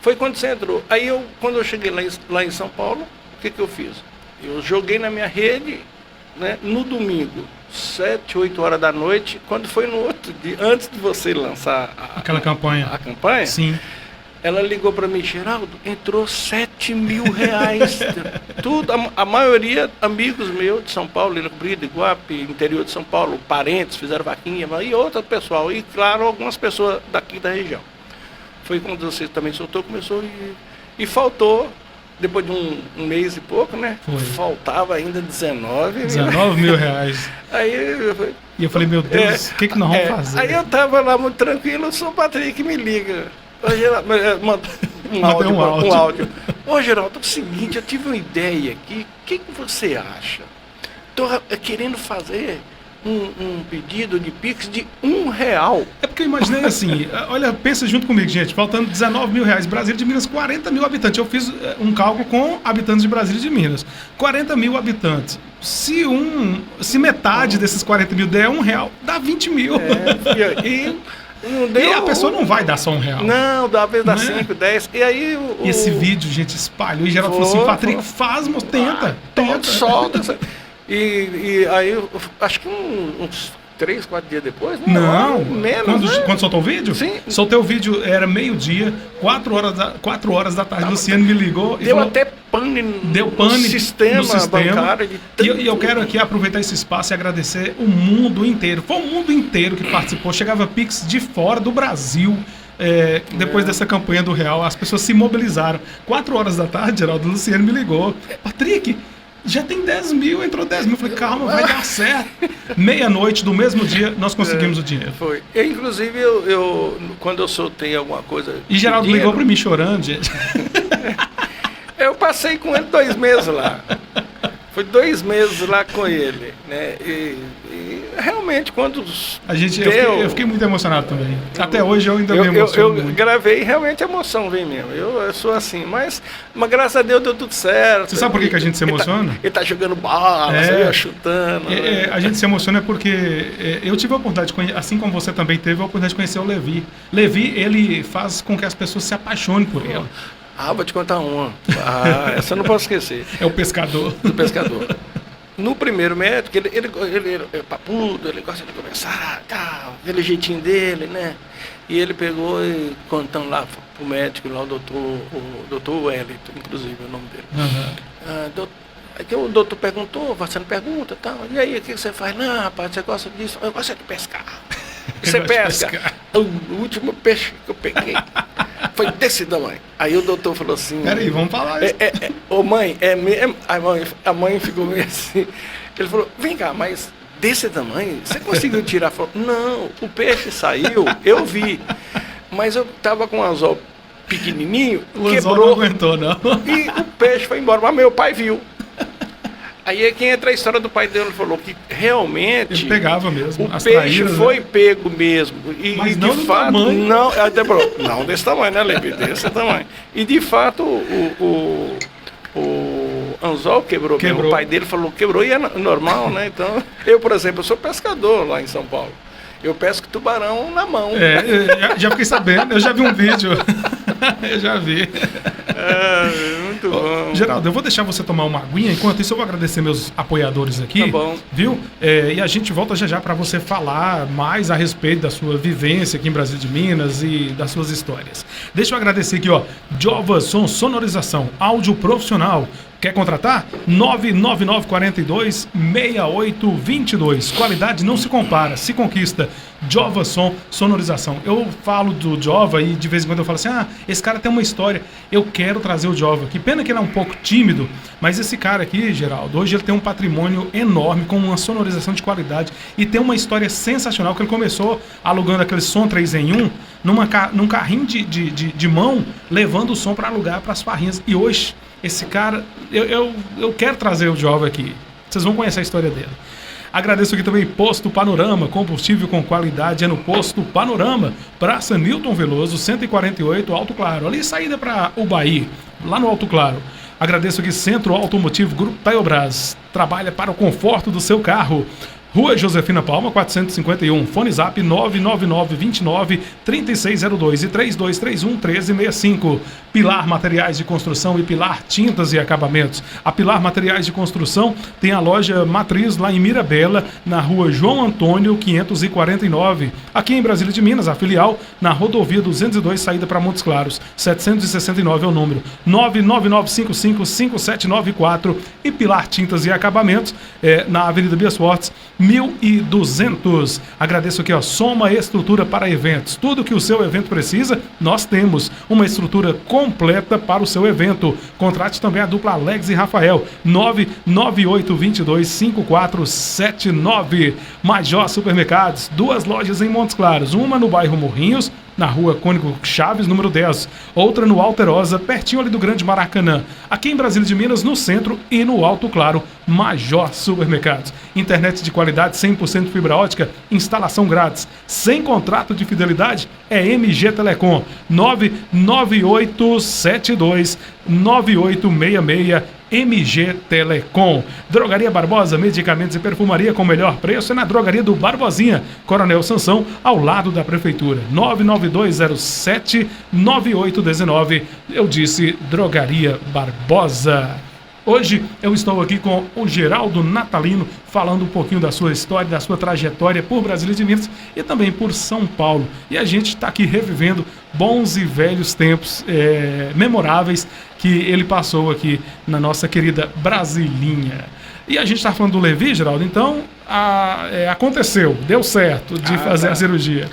Foi quando você entrou. Aí quando eu cheguei lá em São Paulo, o que eu fiz? Eu joguei na minha rede, né, no domingo, 7, 8 horas da noite, quando foi no outro dia, antes de você lançar aquela campanha. A campanha? Sim. Ela ligou para mim, Geraldo, entrou 7 mil reais. Tudo, a maioria, amigos meus de São Paulo, Lila Brida, Iguape, interior de São Paulo, parentes, fizeram vaquinha, e outro pessoal, e claro, algumas pessoas daqui da região. Foi quando você também soltou, começou e faltou, depois de um mês e pouco, né? Foi. Faltava ainda 19 mil reais. Aí eu falei, meu Deus, o que nós vamos fazer? Aí eu tava lá muito tranquilo, o São Patrick me liga. Ô, Geraldo, um áudio. Ô, Geraldo, é o seguinte, eu tive uma ideia aqui, o que você acha? Tô querendo fazer um pedido de Pix de R$1. É porque eu imaginei assim, olha, pensa junto comigo, gente, faltando 19 mil reais, Brasília de Minas, 40 mil habitantes. Eu fiz um cálculo com habitantes de Brasília de Minas, 40 mil habitantes. Se metade desses 40 mil der R$1, dá 20 mil. E a pessoa não vai dar só R$1. Não, dá vez dá 5, 10. E aí E esse vídeo, gente, espalhou. E geral falou assim, Patrick, faz, moço, tenta. Solta. E aí, acho que uns 3, 4 dias depois, né? Não, menos. Quando soltou o vídeo? Sim. Soltei o vídeo, era meio-dia, 4 horas da tarde. Luciano me ligou e deu falou, até pane no sistema bancário. E eu quero aqui aproveitar esse espaço e agradecer o mundo inteiro. Foi o mundo inteiro que participou. Chegava Pix de fora do Brasil. Depois dessa campanha do Real, as pessoas se mobilizaram. 4 horas da tarde, Geraldo, Luciano me ligou. Patrick, já tem 10 mil, entrou 10 mil. Eu falei, calma, vai dar certo. Meia-noite do mesmo dia, nós conseguimos o dinheiro. Foi. Inclusive, quando eu soltei alguma coisa... E Geraldo ligou para mim chorando, gente. Eu passei com ele 2 meses lá. Foi 2 meses lá com ele, né? E realmente, quando eu fiquei muito emocionado também. Até hoje eu ainda me emociono muito. Gravei, realmente a emoção vem mesmo. Eu sou assim, mas graças a Deus deu tudo certo. Você sabe por que a gente se emociona? Ele tá jogando bola, chutando. A gente se emociona porque eu tive a oportunidade de conhecer, assim como você também teve a oportunidade de conhecer o Levi. Levi, ele faz com que as pessoas se apaixonem por ele. Vou te contar uma. Essa eu não posso esquecer. É o pescador. Do pescador. no primeiro médico, ele é papudo, ele gosta de conversar, tal, aquele jeitinho dele, né? E ele pegou e contando lá pro médico, lá o doutor Wellington, inclusive é o nome dele. Aí o doutor perguntou, fazendo pergunta e tal, e aí, o que você faz? Não, rapaz, você gosta disso? Eu gosto de pescar. Você pesca? O último peixe que eu peguei foi desse tamanho. Aí o doutor falou assim... Peraí, vamos falar isso. Ô mãe, a mãe ficou meio assim... Ele falou, vem cá, mas desse tamanho, você conseguiu tirar? Falou, não, o peixe saiu, eu vi, mas eu tava com um anzol pequenininho, o quebrou, anzol não aguentou, não. E o peixe foi embora, mas meu pai viu. Aí é quem entra a história do pai dele, falou que realmente... Ele pegava mesmo, o peixe traíras, foi né? Pego mesmo. Mas de não fato, tamanho. não, até falou, não desse tamanho, né, Levi? Desse tamanho. E de fato, o anzol quebrou. Mesmo. O pai dele falou, quebrou e é normal, né? Então, eu, por exemplo, eu sou pescador lá em São Paulo. Eu pesco tubarão na mão. Já fiquei sabendo, eu já vi um vídeo. Eu já vi. Muito bom. Geraldo, eu vou deixar você tomar uma aguinha. Enquanto isso, eu vou agradecer meus apoiadores aqui. Tá bom. Viu? E a gente volta já para você falar mais a respeito da sua vivência aqui em Brasília de Minas e das suas histórias. Deixa eu agradecer aqui, ó. Jova Som Sonorização, áudio profissional. Quer contratar? 99942-6822. Qualidade não se compara, se conquista. Jova Som Sonorização. Eu falo do Jova e de vez em quando eu falo assim, esse cara tem uma história, eu quero trazer o Jova. Que pena que ele é um pouco tímido, mas esse cara aqui, Geraldo, hoje ele tem um patrimônio enorme com uma sonorização de qualidade e tem uma história sensacional, que ele começou alugando aquele som 3 em 1 num carrinho de mão, levando o som para alugar para as farrinhas. E hoje, esse cara, eu quero trazer o Jova aqui. Vocês vão conhecer a história dele. Agradeço aqui também Posto Panorama, combustível com qualidade é no Posto Panorama, Praça Newton Veloso, 148, Alto Claro. Ali saída para Ubaí, lá no Alto Claro. Agradeço aqui Centro Automotivo Grupo Taiobras, trabalha para o conforto do seu carro. Rua Josefina Palma, 451, fone zap 999-29-3602 e 3231-1365. Pilar Materiais de Construção e Pilar Tintas e Acabamentos. A Pilar Materiais de Construção tem a loja matriz lá em Mirabela, na rua João Antônio, 549. Aqui em Brasília de Minas, a filial, na rodovia 202, saída para Montes Claros. 769 é o número. 999555794. E Pilar Tintas e Acabamentos, na Avenida Bias Fortes, 1200. Agradeço aqui, ó, Soma Estrutura para Eventos. Tudo que o seu evento precisa, nós temos uma estrutura completa para o seu evento. Contrate também a dupla Alex e Rafael. 998225479. Major Supermercados, 2 lojas em Montes Claros, uma no bairro Morrinhos, na rua Cônigo Chaves, número 10. Outra no Alterosa, pertinho ali do Grande Maracanã. Aqui em Brasília de Minas, no centro e no Alto Claro, Major Supermercados. Internet de qualidade, 100% fibra ótica, instalação grátis. Sem contrato de fidelidade, é MG Telecom. 998729866. MG Telecom. Drogaria Barbosa, medicamentos e perfumaria com melhor preço é na Drogaria do Barbosinha, Coronel Sansão, ao lado da Prefeitura. 99207-9819. Eu disse Drogaria Barbosa. Hoje eu estou aqui com o Geraldo Natalino, falando um pouquinho da sua história, da sua trajetória por Brasília de Minas e também por São Paulo. E a gente está aqui revivendo bons e velhos tempos memoráveis que ele passou aqui na nossa querida Brasilinha. E a gente está falando do Levi, Geraldo, então aconteceu, deu certo de fazer a cirurgia.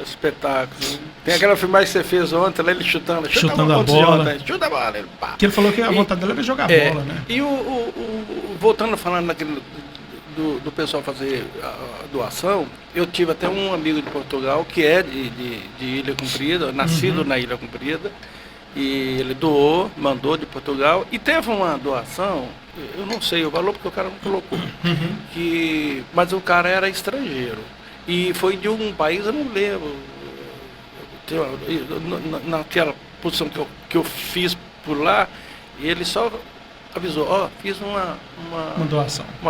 Espetáculo. Tem aquela filmagem que você fez ontem, lá ele chutando a bola. Chuta a bola. Ele, pá. Que ele falou que a vontade dele era jogar bola, né? E voltando falando naquele do pessoal fazer a doação, eu tive até um amigo de Portugal que é de Ilha Comprida, nascido na Ilha Comprida, e ele mandou de Portugal, e teve uma doação, eu não sei o valor porque o cara não colocou, mas o cara era estrangeiro, e foi de um país, eu não lembro, naquela posição que eu fiz por lá, ele só avisou, fiz uma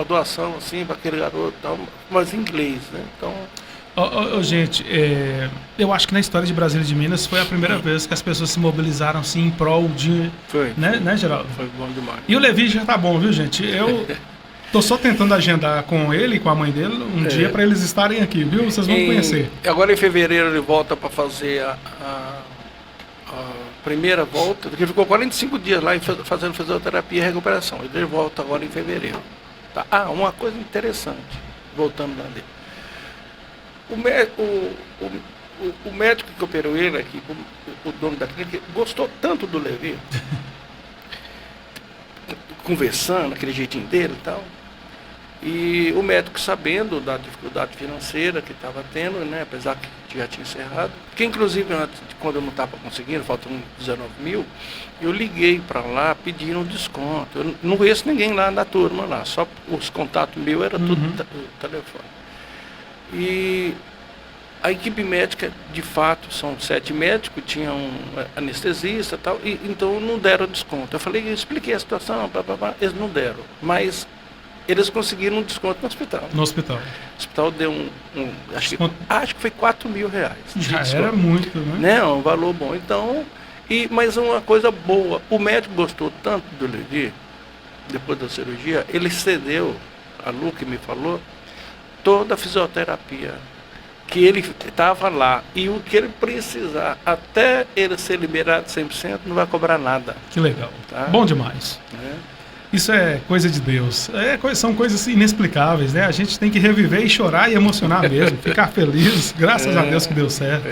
doação assim para aquele garoto, tal, mas em inglês, né? Então, gente, eu acho que na história de Brasília de Minas foi a primeira vez que as pessoas se mobilizaram assim em prol de... Foi. Né, Geraldo? Foi bom demais. E o Levi já tá bom, viu, gente? Tô só tentando agendar com ele e com a mãe dele um dia para eles estarem aqui, viu? Vocês vão conhecer. Agora em fevereiro ele volta para fazer a primeira volta, porque ele ficou 45 dias lá fazendo fisioterapia e recuperação. Ele volta agora em fevereiro. Tá? Uma coisa interessante, voltando lá dele. O médico que operou ele aqui, o dono da clínica, gostou tanto do Levi, conversando, aquele jeitinho dele e tal. E o médico, sabendo da dificuldade financeira que estava tendo, né, apesar que já tinha encerrado, que inclusive antes, quando eu não estava conseguindo, faltam 19 mil, eu liguei para lá pedindo um desconto. Eu não conheço ninguém lá na turma, lá, só os contatos meus era tudo telefone. E a equipe médica, de fato, são 7 médicos, tinha um anestesista e tal, e então não deram desconto. Eu falei, eu expliquei a situação, eles não deram, mas eles conseguiram um desconto no hospital. No hospital. O hospital deu acho que foi 4 mil reais. Já era muito, né? Um valor bom. Então, mas uma coisa boa, o médico gostou tanto do Levi, depois da cirurgia, ele cedeu, a Lu que me falou, toda a fisioterapia, que ele estava lá, e o que ele precisar, até ele ser liberado 100%, não vai cobrar nada. Que legal. Tá? Bom demais. Isso é coisa de Deus. São coisas inexplicáveis, né? A gente tem que reviver e chorar e emocionar mesmo, ficar feliz, graças a Deus que deu certo.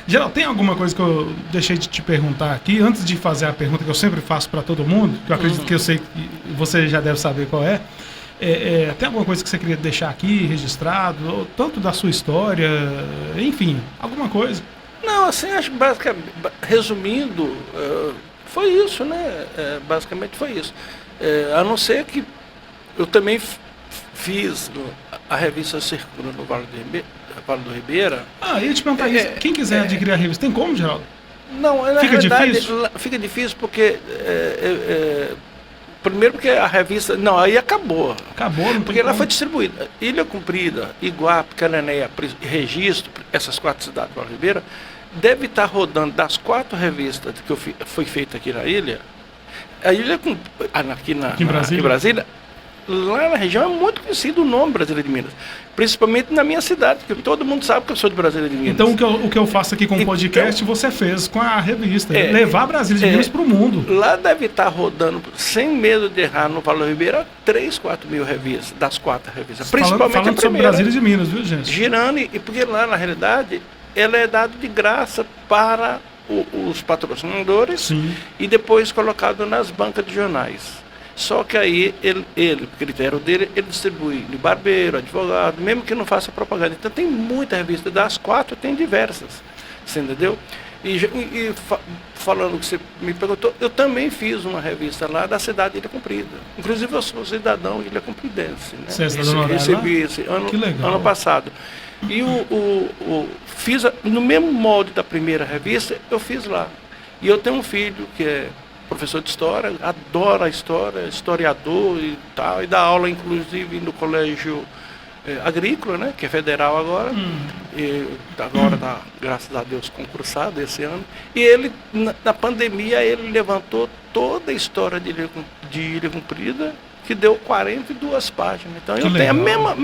Geraldo, tem alguma coisa que eu deixei de te perguntar aqui, antes de fazer a pergunta que eu sempre faço para todo mundo, que eu acredito que eu sei que você já deve saber qual é. Tem alguma coisa que você queria deixar aqui registrado, ou tanto da sua história, enfim, alguma coisa? Não, assim, acho que basicamente, resumindo, foi isso, né? Basicamente foi isso. A não ser que eu também fiz a revista Circula no Vale do Ribeira. Eu ia te perguntar isso. Quem quiser adquirir a revista, tem como, Geraldo? Não, na realidade, fica difícil porque... primeiro porque a revista... Não, aí acabou. Acabou, não. Porque ela foi distribuída. Ilha Comprida, Iguape, Cananéia, Registro, essas 4 cidades do Vale do Ribeira, deve estar rodando das 4 revistas que foi feita aqui na ilha. A ilha, aqui em Brasília, lá na região é muito conhecido o nome Brasília de Minas. Principalmente na minha cidade, que todo mundo sabe que eu sou de Brasília de Minas. Então o que eu faço aqui com o podcast, você fez com a revista. Levar Brasília de Minas para o mundo. Lá deve estar rodando, sem medo de errar, no Vale do Ribeira, 3, 4 mil revistas, das 4 revistas. Principalmente falando sobre Brasília de Minas, viu, gente? Girando, e porque lá, na realidade, ela é dada de graça para os patrocinadores. Sim. E depois colocado nas bancas de jornais. Só que aí o critério dele, ele distribui de barbeiro, advogado, mesmo que não faça propaganda. Então tem muita revista, das 4 tem diversas, você entendeu? Falando que você me perguntou, eu também fiz uma revista lá da cidade de Ilha Comprida. Inclusive eu sou cidadão de Ilha Compridense, né? Você é cidadão recebi esse ano passado. E fiz no mesmo molde da primeira revista, eu fiz lá. E eu tenho um filho que é professor de história, adora a história, historiador e tal, e dá aula inclusive no colégio agrícola, né, que é federal agora, e agora está, graças a Deus, concursado esse ano. E ele, na pandemia, ele levantou toda a história de Ilha Comprida, que deu 42 páginas. Então eu tenho a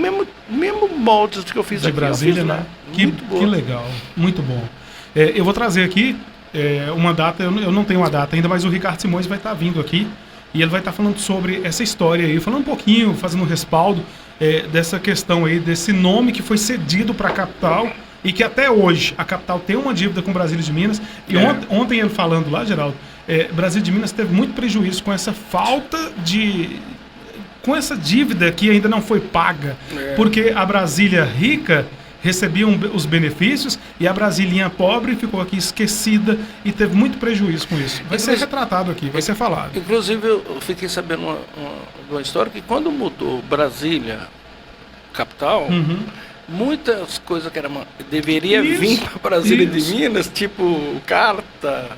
mesmo moldes que eu fiz de aqui. Brasília, né? Que legal, muito bom. Eu vou trazer aqui uma data, eu não tenho uma data ainda, mas o Ricardo Simões vai estar vindo aqui e ele vai estar falando sobre essa história aí, falando um pouquinho, fazendo um respaldo dessa questão aí, desse nome que foi cedido para a capital e que até hoje a capital tem uma dívida com Brasília de Minas. E ontem ele falando lá, Geraldo, Brasília de Minas teve muito prejuízo com essa falta com essa dívida que ainda não foi paga, porque a Brasília rica recebiam os benefícios e a Brasilinha pobre ficou aqui esquecida e teve muito prejuízo com isso. Vai ser retratado aqui, vai ser falado. Inclusive eu fiquei sabendo uma história que quando mudou Brasília, capital, muitas coisas que deveria vir para Brasília de Minas, tipo carta,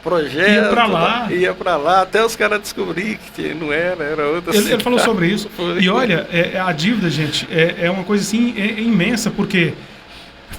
projeto, ia para lá, até os caras descobriram que não era outra. Ele falou sobre isso. E olha, a dívida, gente, é uma coisa assim imensa, porque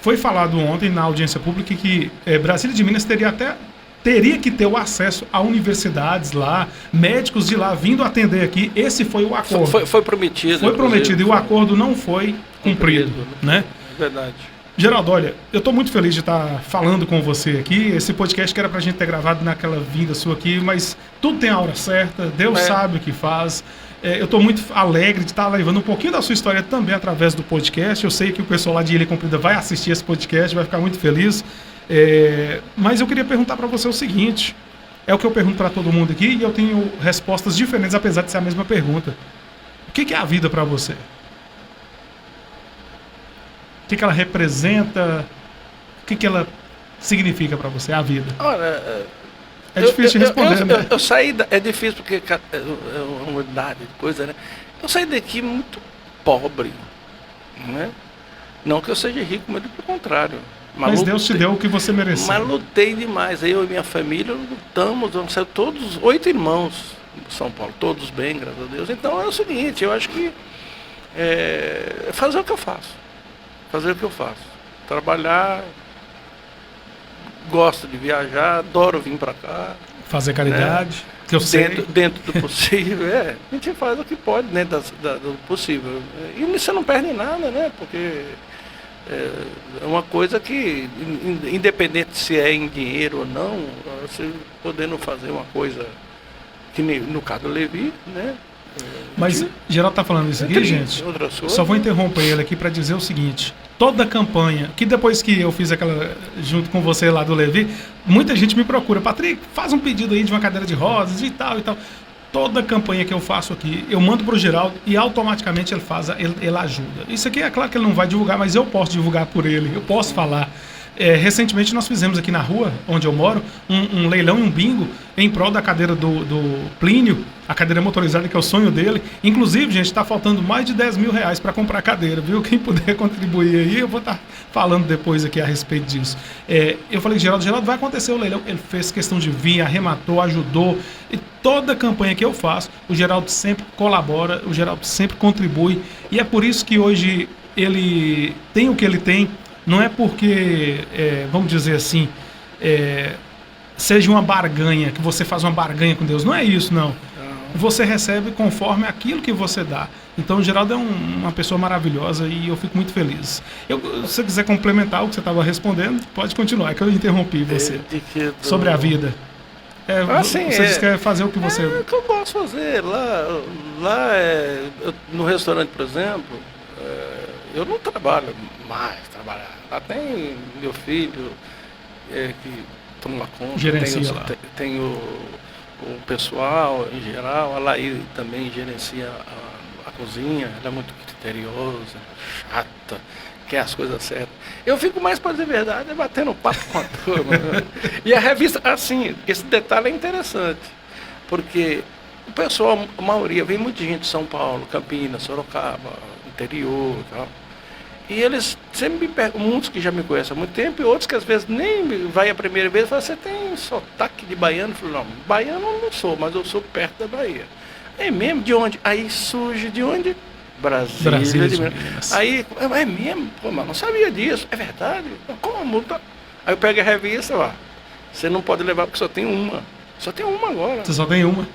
foi falado ontem na audiência pública que Brasília de Minas teria até teria que ter o acesso a universidades lá, médicos de lá vindo atender aqui. Esse foi o acordo. Foi prometido. Foi prometido e o acordo não foi cumprido, né? É verdade. Geraldo, olha, eu estou muito feliz de estar falando com você aqui. Esse podcast que era pra gente ter gravado naquela vinda sua aqui, mas tudo tem a hora certa, Deus sabe o que faz. Eu estou muito alegre de estar levando um pouquinho da sua história também através do podcast. Eu sei que o pessoal lá de Ilha Comprida vai assistir esse podcast, vai ficar muito feliz. Mas eu queria perguntar para você o seguinte, é o que eu pergunto para todo mundo aqui e eu tenho respostas diferentes, apesar de ser a mesma pergunta. O que é a vida para você? O que ela representa? O que ela significa para você, a vida? Olha, é difícil de responder, né? Eu saí, é difícil porque é uma unidade de coisa, né? Eu saí daqui muito pobre, né? Não que eu seja rico, mas pelo contrário. Mas Deus te deu o que você mereceu. Mas lutei demais. Eu e minha família lutamos, vamos ser todos 8 irmãos de São Paulo, todos bem, graças a Deus. Então é o seguinte, eu acho que fazer o que eu faço. Fazer o que eu faço. Trabalhar, gosto de viajar, adoro vir para cá. Fazer caridade, né? Que eu sei. Dentro do possível, a gente faz o que pode dentro do possível. E você não perde nada, né? Porque é uma coisa que, independente se é em dinheiro ou não, você podendo fazer uma coisa, que no caso do Levi, né? Mas Geraldo está falando isso aqui, gente. Só vou interromper ele aqui para dizer o seguinte: toda campanha, que depois que eu fiz aquela junto com você lá do Levi, muita gente me procura, Patrick, faz um pedido aí de uma cadeira de rodas e tal e tal. Toda campanha que eu faço aqui, eu mando pro Geraldo e automaticamente ele ajuda. Isso aqui é claro que ele não vai divulgar, mas eu posso divulgar por ele, eu posso falar. Recentemente nós fizemos aqui na rua onde eu moro um leilão e um bingo em prol da cadeira do Plínio, a cadeira motorizada, que é o sonho dele. Inclusive, gente, está faltando mais de 10 mil reais para comprar a cadeira, viu? Quem puder contribuir aí, eu vou estar falando depois aqui a respeito disso. Eu falei, Geraldo, vai acontecer o leilão. Ele fez questão de vir, arrematou, ajudou. E toda campanha que eu faço, o Geraldo sempre colabora, o Geraldo sempre contribui. E é por isso que hoje ele tem o que ele tem. Não é porque, vamos dizer assim, seja uma barganha, que você faz uma barganha com Deus. Não é isso, não. Você recebe conforme aquilo que você dá. Então, o Geraldo é uma pessoa maravilhosa e eu fico muito feliz. Se você quiser complementar o que você estava respondendo, pode continuar, que eu interrompi você. Sobre a vida. Você quer fazer o que você... o que eu posso fazer. Lá no restaurante, por exemplo, eu não trabalho mais. Lá tem meu filho que toma conta, tem o pessoal em geral, a Laí também gerencia a cozinha, ela é muito criteriosa, chata, quer as coisas certas. Eu fico mais, para dizer a verdade, batendo papo com a turma. E a revista, assim, esse detalhe é interessante, porque o pessoal, a maioria, vem muita gente de São Paulo, Campinas, Sorocaba, interior e tal. E eles sempre me perguntam, muitos que já me conhecem há muito tempo, e outros que às vezes nem vai a primeira vez, falam, você tem sotaque de baiano? Eu falo, não, baiano eu não sou, mas eu sou perto da Bahia. É mesmo? De onde? Aí surge de onde? Brasília de Minas. Aí, é mesmo? Pô, mas não sabia disso. É verdade? Como? Aí eu pego a revista, ó, você não pode levar porque só tem uma. Só tem uma agora. Você só tem uma?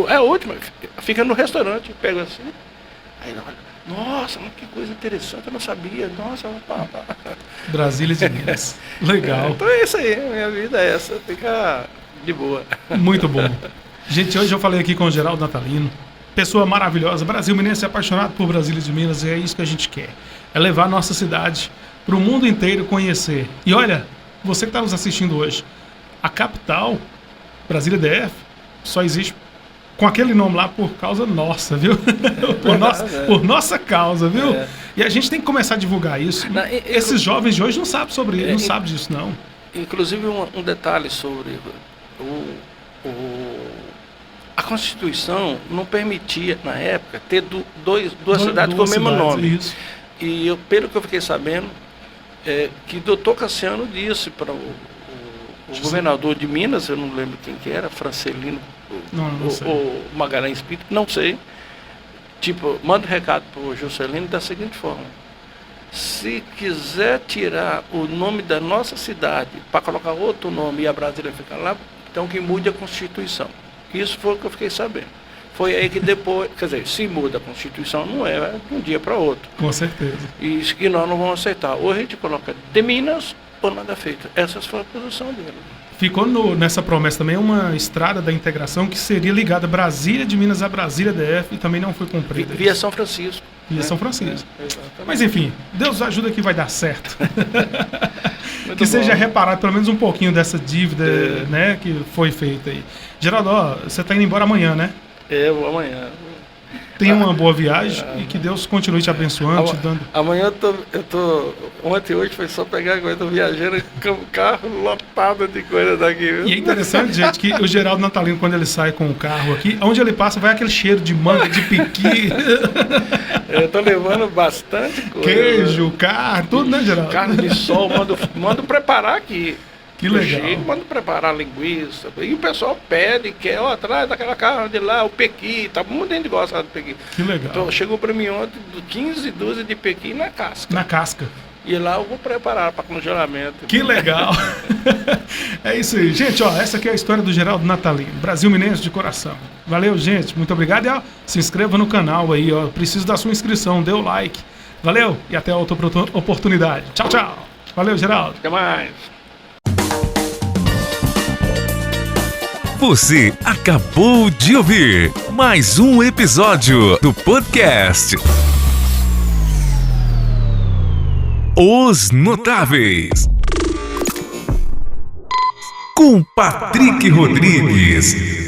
É a última, fica no restaurante, eu pego assim, aí olha. Nossa, mas que coisa interessante, eu não sabia. Nossa, Brasília de Minas. Legal. Então é isso aí, minha vida é essa, fica de boa. Muito bom. Gente, hoje eu falei aqui com o Geraldo Natalino, pessoa maravilhosa, Brasil Mineiro, apaixonado por Brasília de Minas, e é isso que a gente quer. É levar a nossa cidade para o mundo inteiro conhecer. E olha, você que está nos assistindo hoje, a capital, Brasília DF, só existe com aquele nome lá por causa nossa, viu? por nossa causa, viu? E a gente tem que começar a divulgar isso. Esses jovens de hoje não sabem sobre isso, não sabem disso, não. Inclusive, um detalhe sobre a Constituição não permitia, na época, ter duas cidades com o mesmo nome. Isso. E pelo que eu fiquei sabendo, que o doutor Cassiano disse para o governador de Minas, eu não lembro quem que era, Francelino, ou Magalhães Pinto, não sei. Tipo, manda um recado pro Juscelino da seguinte forma: Se quiser tirar o nome da nossa cidade para colocar outro nome e a Brasília ficar lá, então que mude a Constituição. Isso foi o que eu fiquei sabendo. Foi aí que depois, quer dizer, se muda a Constituição, não é de um dia para outro. Com certeza. E isso que nós não vamos aceitar. Ou a gente coloca de Minas ou nada feito. Essa foi a posição dele. Ficou nessa promessa também uma estrada da integração que seria ligada Brasília de Minas a Brasília DF e também não foi cumprida. Via São Francisco. Via São Francisco. Mas enfim, Deus ajuda que vai dar certo. Que seja reparado pelo menos um pouquinho dessa dívida né, que foi feita aí. Geraldo, você está indo embora amanhã, né? Eu vou amanhã. Tenha uma boa viagem e que Deus continue te abençoando, te dando... Amanhã eu tô... Ontem e hoje foi só pegar coisa, tô viajando com o carro lotado de coisa daqui, viu? E é interessante, gente, que o Geraldo Natalino, quando ele sai com o carro aqui, onde ele passa vai aquele cheiro de manga, de piqui. Eu tô levando bastante coisa. Queijo, carne, tudo, né, Geraldo? Carne de sol, mando preparar aqui. Que legal. Eu chego, mando preparar linguiça. E o pessoal pede, quer, atrás daquela carne de lá, o pequi, tá muita gente gosta do pequi. Que legal. Então, chegou para mim ontem 15 dúzias de pequi na casca. Na casca. E lá eu vou preparar para congelamento. Que legal. É isso aí. Gente, essa aqui é a história do Geraldo Natalino, Brasil Minense de coração. Valeu, gente. Muito obrigado. E se inscreva no canal aí, preciso da sua inscrição, dê o like. Valeu e até outra oportunidade. Tchau, tchau. Valeu, Geraldo. Até mais. Você acabou de ouvir mais um episódio do podcast Os Notáveis, com Patrick Rodrigues.